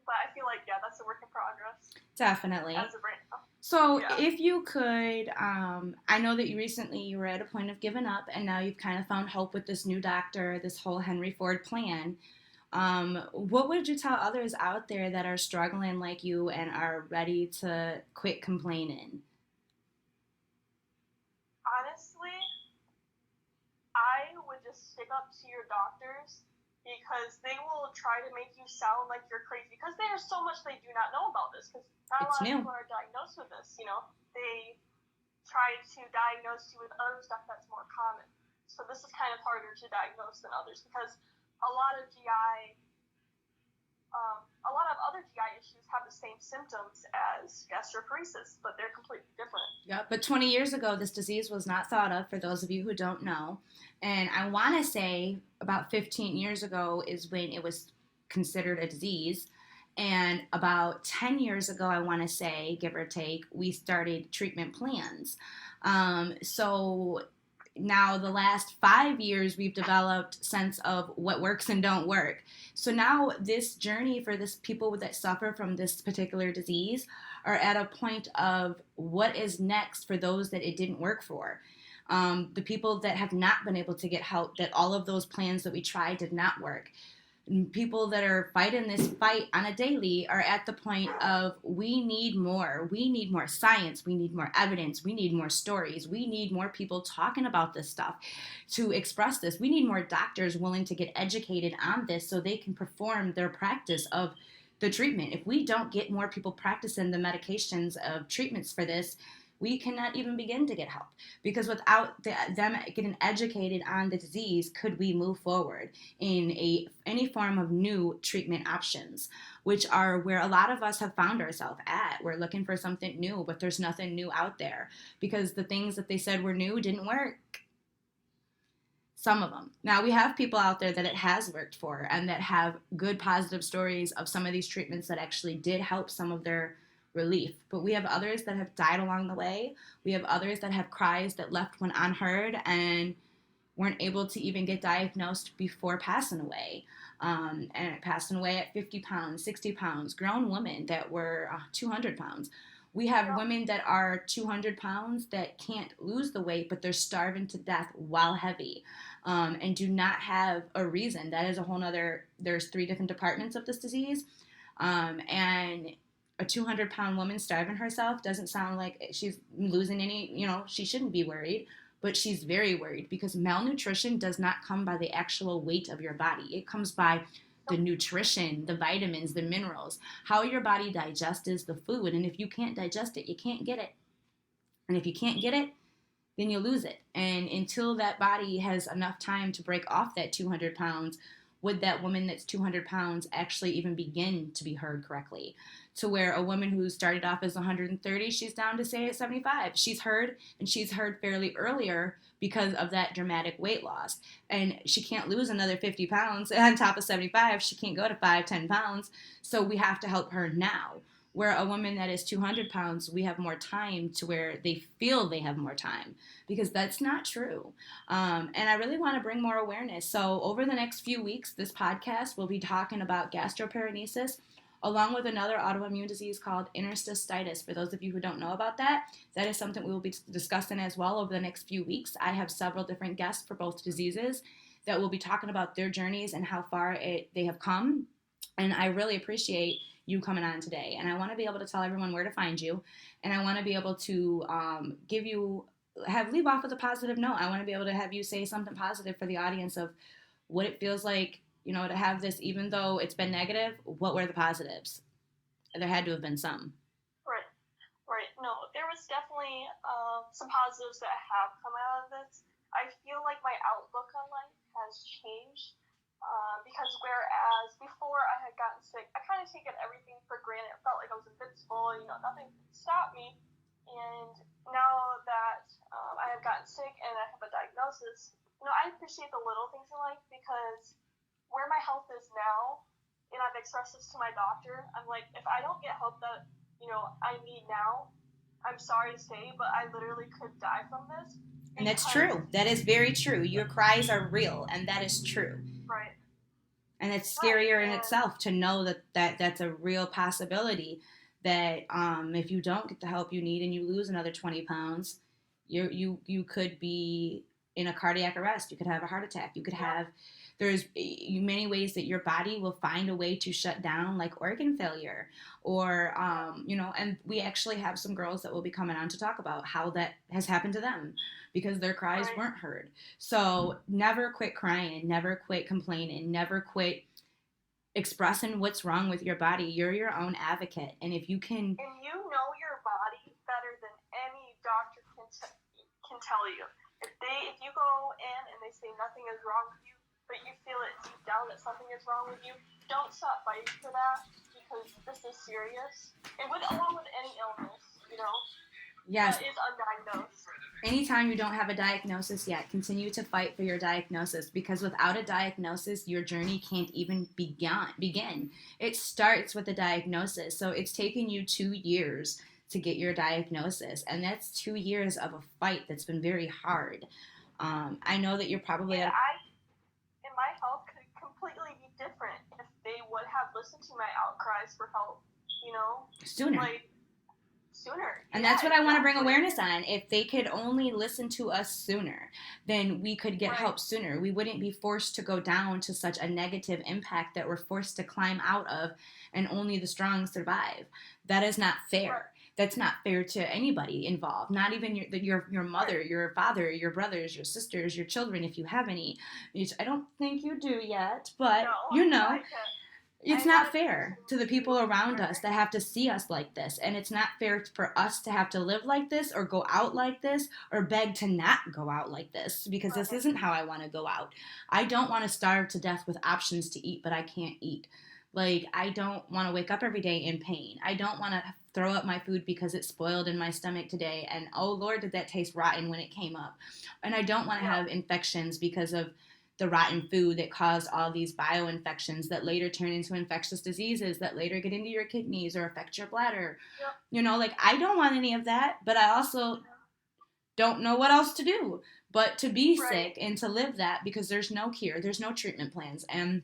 But I feel like, yeah, that's a work in progress. Definitely. As of right now. So if you could, I know that you were at a point of giving up, and now you've kind of found hope with this new doctor, this whole Henry Ford plan. What would you tell others out there that are struggling like you and are ready to quit complaining? Honestly, I would just stick up to your doctors because they will try to make you sound like you're crazy because there's so much they do not know about this because not a lot of people are diagnosed with this, They try to diagnose you with other stuff that's more common. So this is kind of harder to diagnose than others because a lot of other GI issues have the same symptoms as gastroparesis, but they're completely different. Yeah, but 20 years ago, this disease was not thought of, for those of you who don't know. And I want to say about 15 years ago is when it was considered a disease. And about 10 years ago, I want to say, give or take, we started treatment plans. So now the last 5 years we've developed sense of what works and don't work. So now this journey for this people that suffer from this particular disease are at a point of what is next for those that it didn't work for. The people that have not been able to get help, that all of those plans that we tried did not work. People that are fighting this fight on a daily are at the point of we need more. We need more science. We need more evidence. We need more stories. We need more people talking about this stuff to express this. We need more doctors willing to get educated on this so they can perform their practice of the treatment. If we don't get more people practicing the medications of treatments for this, we cannot even begin to get help, because without them getting educated on the disease, could we move forward in any form of new treatment options, which are where a lot of us have found ourselves at. We're looking for something new, but there's nothing new out there because the things that they said were new didn't work. Some of them. Now, we have people out there that it has worked for and that have good positive stories of some of these treatments that actually did help some of their relief. But we have others that have died along the way. We have others that have cries that left when unheard and weren't able to even get diagnosed before passing away. And passing away at 50 pounds, 60 pounds, grown women that were 200 pounds. We have women that are 200 pounds that can't lose the weight, but they're starving to death while heavy, and do not have a reason. That is a whole nother, there's 3 different departments of this disease. And a 200-pound woman starving herself doesn't sound like she's losing any, she shouldn't be worried, but she's very worried because malnutrition does not come by the actual weight of your body. It comes by the nutrition, the vitamins, the minerals, how your body digests the food. And if you can't digest it, you can't get it. And if you can't get it, then you lose it. And until that body has enough time to break off that 200 pounds, would that woman that's 200 pounds actually even begin to be heard correctly? To where a woman who started off as 130, she's down to say at 75. She's heard, and she's heard fairly earlier because of that dramatic weight loss. And she can't lose another 50 pounds on top of 75. She can't go to 5, 10 pounds. So we have to help her now. Where a woman that is 200 pounds, we have more time to where they feel they have more time, because that's not true. And I really want to bring more awareness. So over the next few weeks, this podcast will be talking about gastroparesis, along with another autoimmune disease called interstititis. For those of you who don't know about that, that is something we will be discussing as well over the next few weeks. I have several different guests for both diseases that will be talking about their journeys and how far they have come. And I really appreciate you coming on today. And I want to be able to tell everyone where to find you. And I want to be able to leave off with a positive note. I want to be able to have you say something positive for the audience of what it feels like, to have this, even though it's been negative. What were the positives? There had to have been some. Right. No, there was definitely some positives that have come out of this. I feel like my outlook on life has changed. Because whereas before I had gotten sick, I kind of taken everything for granted. It felt like I was invincible, nothing could stop me. And now that I have gotten sick and I have a diagnosis, I appreciate the little things in life, because where my health is now, and I've expressed this to my doctor, I'm like, if I don't get help that, I need now, I'm sorry to say, but I literally could die from this. And that's true. That is very true. Your cries are real, and that is true. Right. And it's scarier in itself to know that's a real possibility, that if you don't get the help you need and you lose another 20 pounds, you could be in a cardiac arrest. You could have a heart attack. You could have, there's many ways that your body will find a way to shut down, like organ failure, or, and we actually have some girls that will be coming on to talk about how that has happened to them because their cries weren't heard. So never quit crying, never quit complaining, never quit expressing what's wrong with your body. You're your own advocate. And if you can... And you know your body better than any doctor can tell you. If you go in and they say nothing is wrong with you, but you feel it deep down that something is wrong with you, don't stop fighting for that, because this is serious. And along with any illness, yes, that is undiagnosed. Anytime you don't have a diagnosis yet, continue to fight for your diagnosis, because without a diagnosis, your journey can't even begin. It starts with a diagnosis. So it's taken you 2 years to get your diagnosis, and that's 2 years of a fight that's been very hard. I know that you're probably... And my health could completely be different if they would have listened to my outcries for help, Sooner. sooner. And Yeah, that's what I want to bring exactly. awareness on. If they could only listen to us sooner, then we could get help sooner. We wouldn't be forced to go down to such a negative impact that we're forced to climb out of, and only the strong survive. That is not fair. Right. That's not fair to anybody involved. Not even your mother, Right. your father, your brothers, your sisters, your children, if you have any. Which I don't think you do yet, but No, you I know, can't. it's I not gotta be fair to the people around us that have to see us like this. And it's not fair for us to have to live like this or go out like this or beg to not go out like this, because this isn't how I want to go out. I don't want to starve to death with options to eat, but I can't eat. Like, I don't want to wake up every day in pain. I don't want to throw up my food because it's spoiled in my stomach today. And oh Lord, did that taste rotten when it came up. And I don't want to have infections because of the rotten food that caused all these bioinfections that later turn into infectious diseases that later get into your kidneys or affect your bladder. You know, like, I don't want any of that, but I also don't know what else to do but to be sick and to live that, because there's no cure, there's no treatment plans, and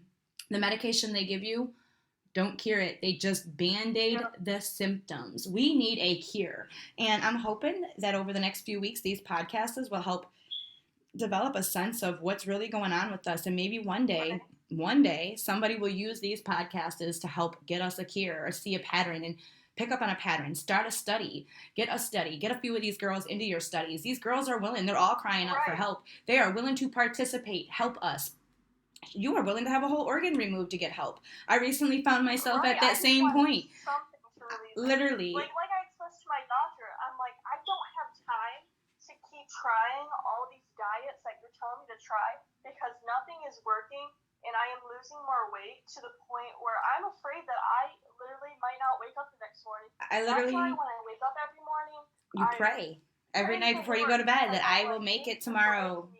the medication they give you don't cure it. They just band-aid the symptoms. We need a cure. And I'm hoping that over the next few weeks, these podcasts will help develop a sense of what's really going on with us. And maybe one day, somebody will use these podcasts to help get us a cure or see a pattern and pick up on a pattern, start a study, get a few of these girls into your studies. These girls are willing. They're all crying out for help. They are willing to participate. Help us. You are willing to have a whole organ removed to get help. I recently found myself at that same point. Literally. Like I expressed to my doctor, I'm like, I don't have time to keep trying all these diets that you're telling me to try because nothing is working and I am losing more weight to the point where I'm afraid that I literally might not wake up the next morning. That's why when I wake up every morning, you pray every night before you go to bed that I will make it tomorrow.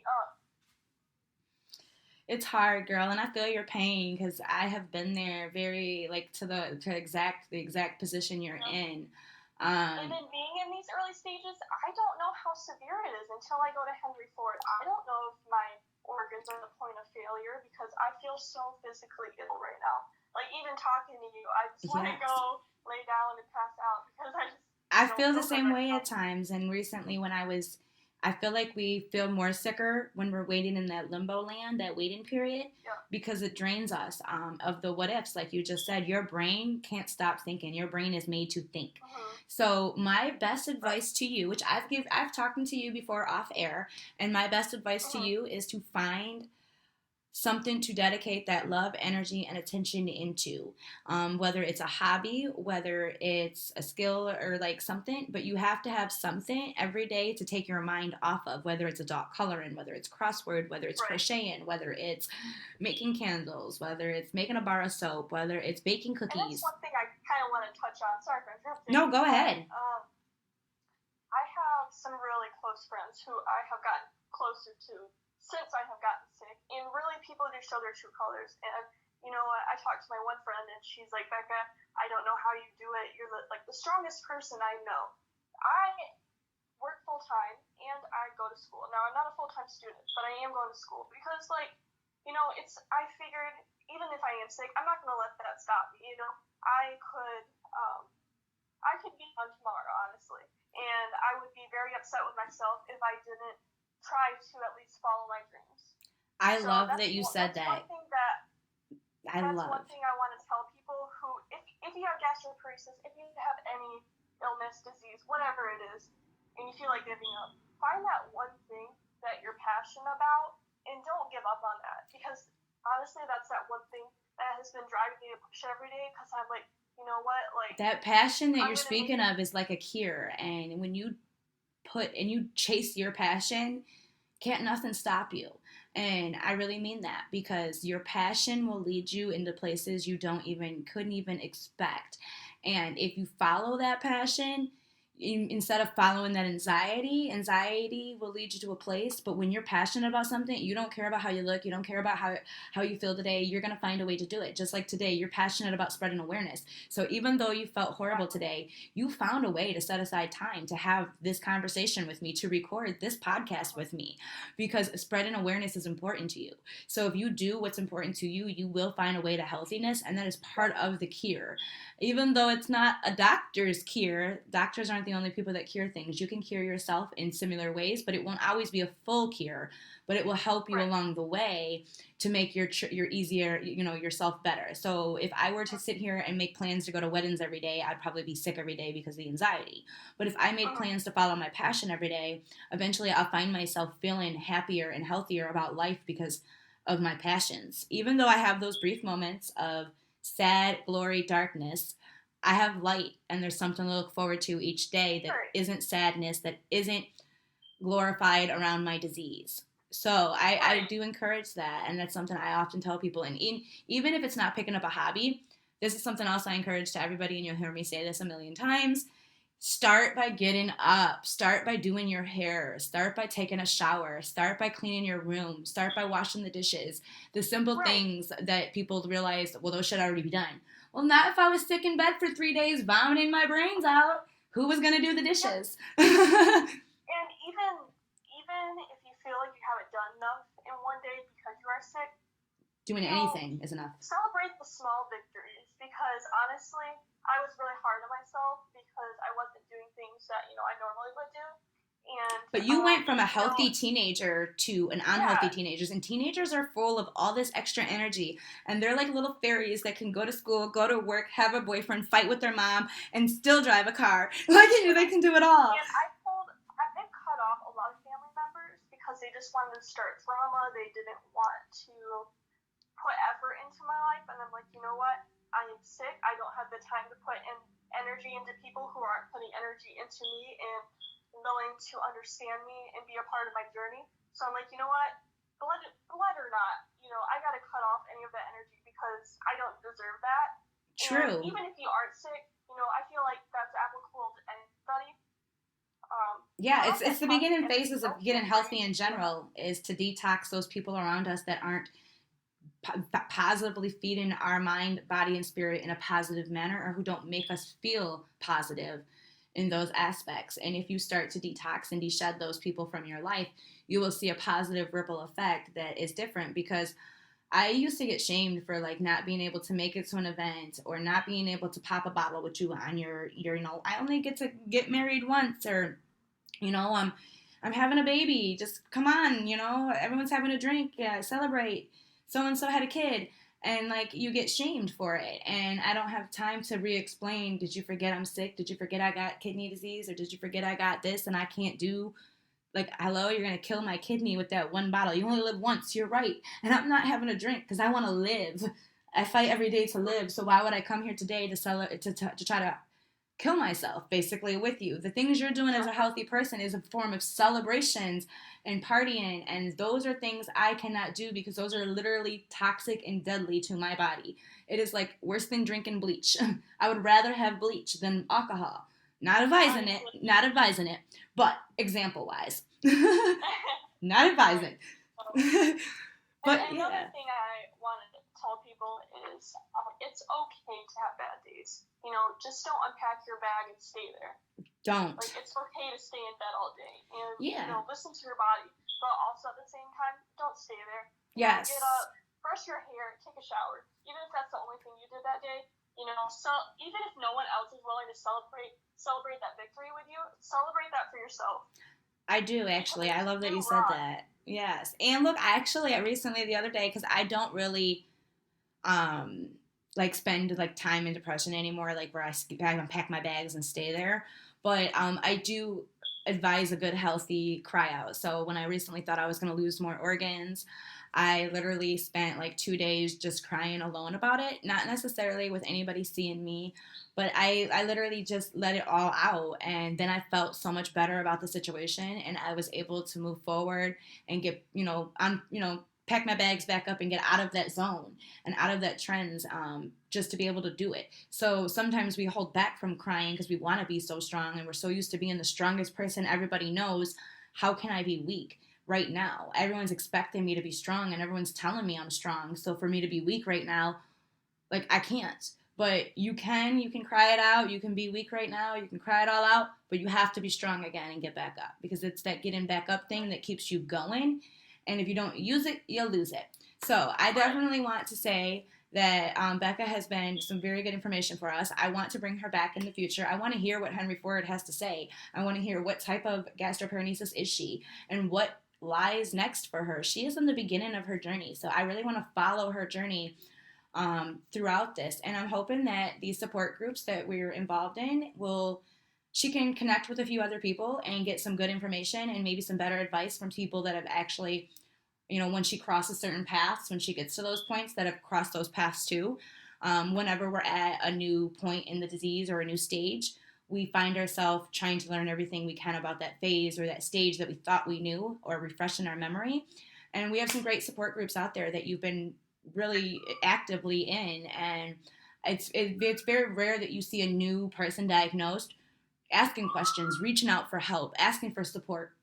It's hard, girl, and I feel your pain because I have been there, very like the exact position you're in. And then being in these early stages, I don't know how severe it is until I go to Henry Ford. I don't know if my organs are at the point of failure because I feel so physically ill right now. Like, even talking to you, I just want to go lay down and pass out because I feel the same way at times. And recently when I feel like we feel more sicker when we're waiting in that limbo land, that waiting period, because it drains us of the what ifs. Like you just said, your brain can't stop thinking. Your brain is made to think. So my best advice to you, which I've talked to you before off air, and my best advice to you is to find something to dedicate that love, energy, and attention into, whether it's a hobby, whether it's a skill or like something, but you have to have something every day to take your mind off of, whether it's adult coloring, whether it's crossword, whether it's crocheting, whether it's making candles, whether it's making a bar of soap, whether it's baking cookies. And that's one thing I kind of want to touch on. Sorry for interrupting. No, go ahead. I have some really close friends who I have gotten closer to since I have gotten sick, and really people do show their true colors. And you know, I talked to my one friend, and she's like, Becca, I don't know how you do it. You're the strongest person I know. I work full time and I go to school. Now I'm not a full time student, but I am going to school because, like, you know, I figured even if I am sick, I'm not going to let that stop me. You know, I could be on tomorrow, honestly, and I would be very upset with myself if I didn't try to at least follow my dreams. I love that you said that. One thing one thing I want to tell people who, if you have gastroparesis, if you have any illness, disease, whatever it is, and you feel like giving up, find that one thing that you're passionate about and don't give up on that. Because honestly, that's that one thing that has been driving me to push every day because I'm like, you know what? Like, that passion that you're speaking of is like a cure. And when you chase your passion, can't nothing stop you. And I really mean that, because your passion will lead you into places you couldn't even expect. And if you follow that passion, instead of following that anxiety will lead you to a place. But when you're passionate about something, you don't care about how you look, you don't care about how you feel today, you're going to find a way to do it. Just like today, you're passionate about spreading awareness. So even though you felt horrible today, you found a way to set aside time to have this conversation with me, to record this podcast with me, because spreading awareness is important to you. So if you do what's important to you, you will find a way to healthiness, and that is part of the cure. Even though it's not a doctor's cure, doctors aren't the the only people that cure things. You can cure yourself in similar ways, but it won't always be a full cure, but it will help you Right. along the way to make your easier, yourself better. So if I were to sit here and make plans to go to weddings every day, I'd probably be sick every day because of the anxiety. But if I made plans to follow my passion every day, eventually I'll find myself feeling happier and healthier about life because of my passions. Even though I have those brief moments of sad, glory, darkness, I have light, and there's something to look forward to each day that Right. isn't sadness, that isn't glorified around my disease. So I Right. do encourage that, and that's something I often tell people. And even if it's not picking up a hobby, this is something else I encourage to everybody, and you'll hear me say this a million times. Start by getting up. Start by doing your hair. Start by taking a shower. Start by cleaning your room. Start by washing the dishes. The simple Right. things that people realize, well, those should already be done. Well, not if I was sick in bed for 3 days vomiting my brains out. Who was going to do the dishes? And even if you feel like you haven't done enough in one day because you are sick, Doing anything is enough. Celebrate the small victories, because honestly, I was really hard on myself because I wasn't doing things that I normally would do. And But you went from a healthy teenager to an unhealthy teenager, and teenagers are full of all this extra energy, and they're like little fairies that can go to school, go to work, have a boyfriend, fight with their mom, and still drive a car. Like, they can do it all. And I cut off a lot of family members because they just wanted to start drama. They didn't want to put effort into my life, and I'm like, you know what? I am sick. I don't have the time to put in energy into people who aren't putting energy into me and willing to understand me and be a part of my journey. So I'm like, you know what? Blood or not, I gotta cut off any of that energy because I don't deserve that. True. And even if you aren't sick, I feel like that's applicable to anybody. Yeah, it's the beginning phases of getting healthy in general, is to detox those people around us that aren't positively feeding our mind, body, and spirit in a positive manner, or who don't make us feel positive in those aspects. And if you start to detox and de-shed those people from your life, you will see a positive ripple effect that is different. Because I used to get shamed for like not being able to make it to an event, or not being able to pop a bottle with you on your I only get to get married once, or I'm having a baby, just come on, everyone's having a drink, yeah, celebrate, so and so had a kid. And like, you get shamed for it, and I don't have time to re-explain, did you forget I'm sick? Did you forget I got kidney disease? Or did you forget I got this and I can't do, like, hello, you're gonna kill my kidney with that one bottle. You only live once, you're right. And I'm not having a drink because I want to live. I fight every day to live, so why would I come here today to try to kill myself, basically, with you? The things you're doing as a healthy person is a form of celebrations and partying, and those are things I cannot do because those are literally toxic and deadly to my body. It is like worse than drinking bleach. I would rather have bleach than alcohol. Not advising it, but example wise. Not advising. But another thing I wanted to tell people is it's okay to have bad days. Just don't unpack your bag and stay there. Don't. Like, it's okay to stay in bed all day and listen to your body, but also at the same time, don't stay there. Yes. Get up, brush your hair, take a shower. Even if that's the only thing you did that day, so even if no one else is willing to celebrate that victory with you, celebrate that for yourself. I do, actually. I love that you said that. Yes. And look, actually, recently, the other day, because I don't really like spend like time in depression anymore, like where I unpack my bags and stay there. But I do advise a good healthy cry out. So when I recently thought I was going to lose more organs, I literally spent like 2 days just crying alone about it. Not necessarily with anybody seeing me, but I literally just let it all out. And then I felt so much better about the situation, and I was able to move forward and get, pack my bags back up and get out of that zone and out of that trends, just to be able to do it. So sometimes we hold back from crying because we want to be so strong, and we're so used to being the strongest person everybody knows. How can I be weak right now? Everyone's expecting me to be strong, and everyone's telling me I'm strong. So for me to be weak right now, like, I can't. But you can cry it out. You can be weak right now. You can cry it all out, but you have to be strong again and get back up, because it's that getting back up thing that keeps you going. And if you don't use it, you'll lose it. So I definitely want to say that Becca has been some very good information for us. I want to bring her back in the future. I want to hear what Henry Ford has to say. I want to hear what type of gastroparesis is she and what lies next for her. She is in the beginning of her journey, so I really want to follow her journey throughout this. And I'm hoping that these support groups that we're involved in will she can connect with a few other people and get some good information and maybe some better advice from people that have actually, when she crosses certain paths, when she gets to those points, that have crossed those paths too. Whenever we're at a new point in the disease or a new stage, we find ourselves trying to learn everything we can about that phase or that stage that we thought we knew or refreshing our memory. And we have some great support groups out there that you've been really actively in. And it's very rare that you see a new person diagnosed asking questions, reaching out for help, asking for support.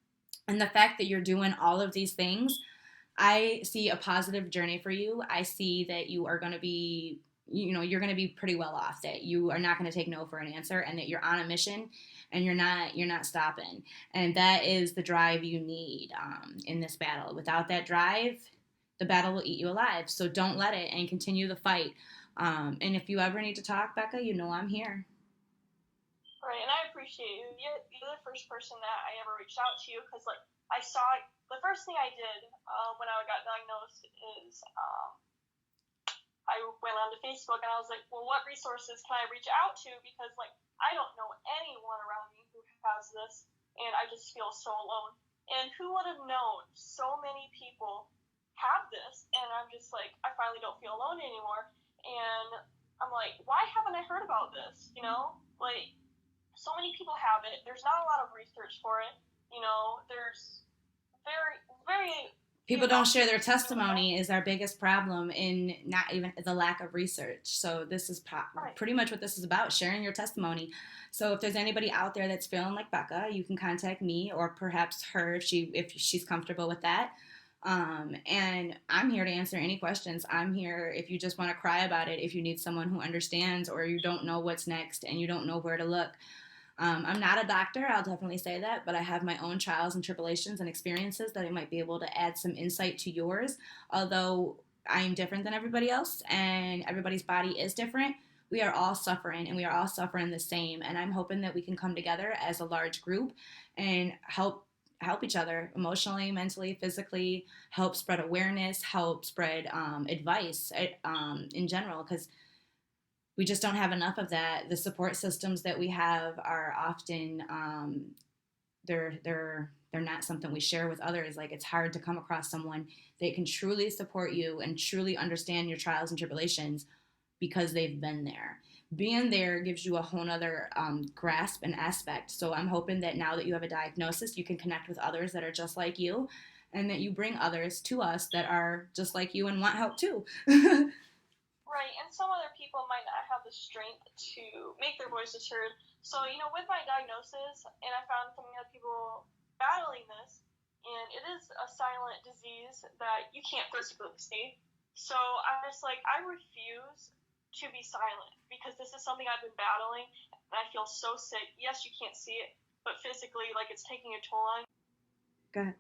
And the fact that you're doing all of these things, I see a positive journey for you. I see that you are going to be, you're going to be pretty well off, that you are not going to take no for an answer, and that you're on a mission and you're not stopping. And that is the drive you need in this battle. Without that drive, the battle will eat you alive. So don't let it, and continue the fight. And if you ever need to talk, Becca, I'm here. Right, and I appreciate you. You're the first person that I ever reached out to, because like I saw the first thing I did when I got diagnosed is I went onto Facebook and I was like, well, what resources can I reach out to? Because like I don't know anyone around me who has this, and I just feel so alone. And who would have known so many people have this? And I'm just like, I finally don't feel alone anymore. And I'm like, why haven't I heard about this? Like so many people have it. There's not a lot of research for it. There's very, very people don't share their testimony is our biggest problem in not even the lack of research. So this is pretty much what this is about, sharing your testimony. So if there's anybody out there that's feeling like Becca, you can contact me or perhaps her if she's comfortable with that. And I'm here to answer any questions. I'm here if you just want to cry about it, if you need someone who understands, or you don't know what's next and you don't know where to look. I'm not a doctor, I'll definitely say that, but I have my own trials and tribulations and experiences that I might be able to add some insight to yours. Although I'm different than everybody else and everybody's body is different, we are all suffering, and we are all suffering the same. And I'm hoping that we can come together as a large group and help each other emotionally, mentally, physically, help spread awareness, help spread advice in general, because we just don't have enough of that. The support systems that we have are often they're not something we share with others. Like, it's hard to come across someone that can truly support you and truly understand your trials and tribulations because they've been there. Being there gives you a whole nother grasp and aspect. So I'm hoping that now that you have a diagnosis, you can connect with others that are just like you, and that you bring others to us that are just like you and want help too. Right, and some other people might not have the strength to make their voices heard. So, with my diagnosis, and I found some other people battling this, and it is a silent disease that you can't physically see. So I'm just like, I refuse to be silent, because this is something I've been battling, and I feel so sick. Yes, you can't see it, but physically, like, it's taking a toll on you. Go ahead.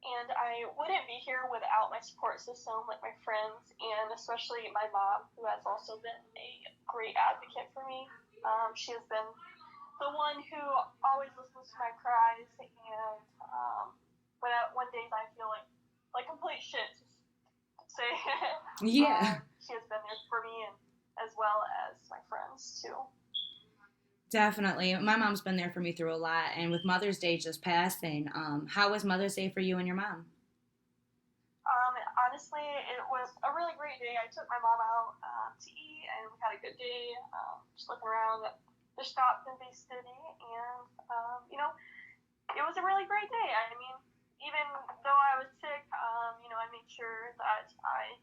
And I wouldn't be here without my support system, like my friends, and especially my mom, who has also been a great advocate for me. She has been the one who always listens to my cries, and when days I feel like complete shit, to say, yeah, she has been there for me, and as well as my friends too. Definitely. My mom's been there for me through a lot. And with Mother's Day just passing, how was Mother's Day for you and your mom? Honestly, it was a really great day. I took my mom out to eat, and we had a good day, just looking around the shops in Bay City, and, it was a really great day. I mean, even though I was sick, I made sure that I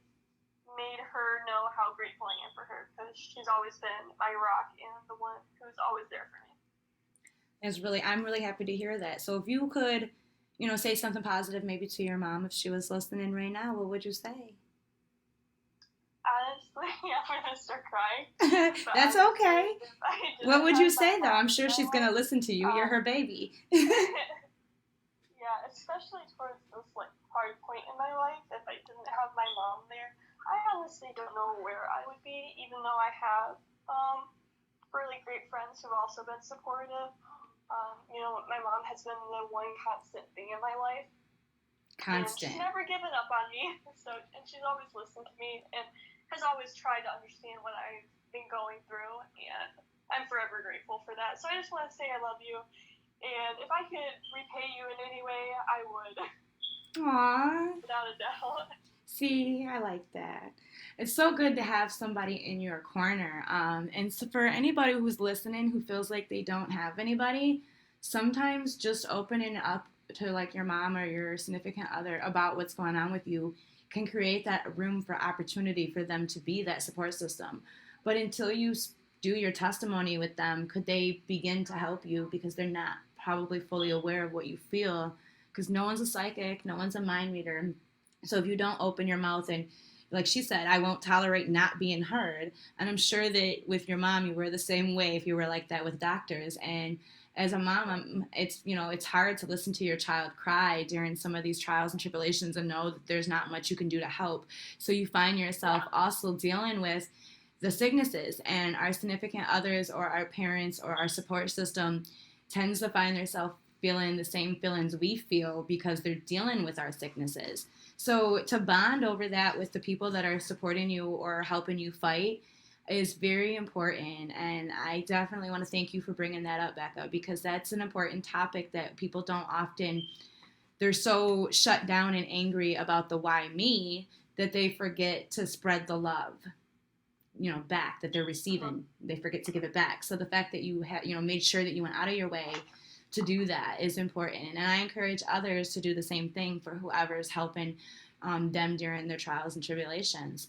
made her know how grateful I am for her, because she's always been my rock and the one who's always there for me. I'm really happy to hear that. So if you could, say something positive maybe to your mom if she was listening right now, what would you say? Honestly, I'm gonna start crying. That's okay. What would you say though? I'm sure she's gonna listen to you. You're her baby. Yeah, especially towards this hard point in my life. If I didn't have my mom there, honestly don't know where I would be, even though I have really great friends who've also been supportive. My mom has been the one constant thing in my life. And she's never given up on me. And she's always listened to me and has always tried to understand what I've been going through. And I'm forever grateful for that. So I just want to say I love you. And if I could repay you in any way, I would. Aww. Without a doubt. See, I like that. It's so good to have somebody in your corner. And so for anybody who's listening who feels like they don't have anybody, sometimes just opening up to like your mom or your significant other about what's going on with you can create that room for opportunity for them to be that support system. But until you do your testimony with them, could they begin to help you because they're not probably fully aware of what you feel, because no one's a psychic, no one's a mind reader. So if you don't open your mouth and, like she said, I won't tolerate not being heard. And I'm sure that with your mom, you were the same way if you were like that with doctors. And as a mom, it's hard to listen to your child cry during some of these trials and tribulations and know that there's not much you can do to help. So you find yourself also dealing with the sicknesses, and our significant others or our parents or our support system tends to find themselves feeling the same feelings we feel because they're dealing with our sicknesses. So to bond over that with the people that are supporting you or helping you fight is very important. And I definitely want to thank you for bringing that up, Becca, because that's an important topic that people don't often, they're so shut down and angry about the why me that they forget to spread the love, back that they're receiving. They forget to give it back. So the fact that you have, made sure that you went out of your way to do that is important. And I encourage others to do the same thing for whoever's helping them during their trials and tribulations.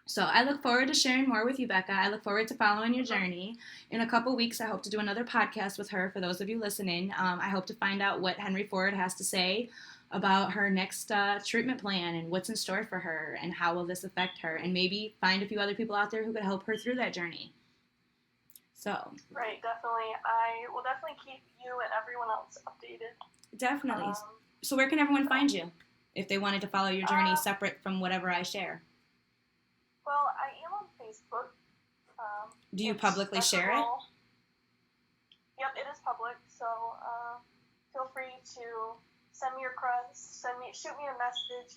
So I look forward to sharing more with you, Becca. I look forward to following your journey. In a couple weeks, I hope to do another podcast with her. For those of you listening, I hope to find out what Henry Ford has to say about her next treatment plan and what's in store for her and how will this affect her, and maybe find a few other people out there who could help her through that journey. So. Right, definitely. I will definitely keep you and everyone else updated. Definitely. So where can everyone find you if they wanted to follow your journey separate from whatever I share? Well, I am on Facebook. Do you publicly share it? Yep, it is public. So feel free to send me your requests, shoot me a message.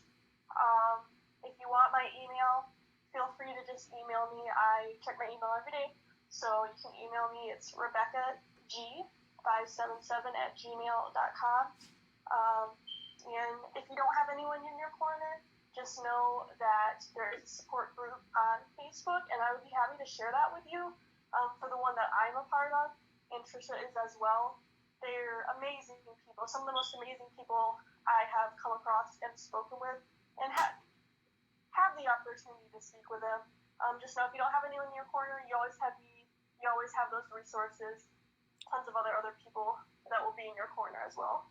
If you want my email, feel free to just email me. I check my email every day. So you can email me. It's RebeccaG577@gmail.com. And if you don't have anyone in your corner, just know that there is a support group on Facebook, and I would be happy to share that with you for the one that I'm a part of, and Trisha is as well. They're amazing people, some of the most amazing people I have come across and spoken with, and have the opportunity to speak with them. Just know if you don't have anyone in your corner, you always have me. You always have those resources, tons of other people that will be in your corner as well.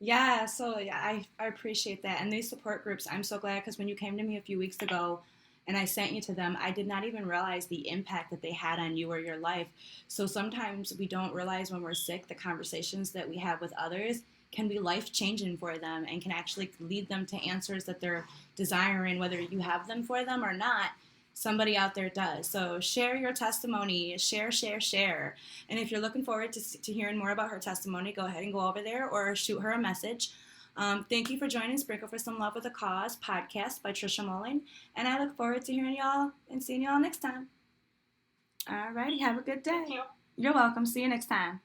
Yeah, so I appreciate that. And these support groups, I'm so glad, because when you came to me a few weeks ago and I sent you to them, I did not even realize the impact that they had on you or your life. So sometimes we don't realize when we're sick, the conversations that we have with others can be life-changing for them and can actually lead them to answers that they're desiring, whether you have them for them or not. Somebody out there does. So share your testimony, share. And if you're looking forward to hearing more about her testimony, go ahead and go over there or shoot her a message. Thank you for joining Sprinkle for Some Love with a Cause podcast by Trisha Mullin. And I look forward to hearing y'all and seeing y'all next time. All righty. Have a good day. Thank you. You're welcome. See you next time.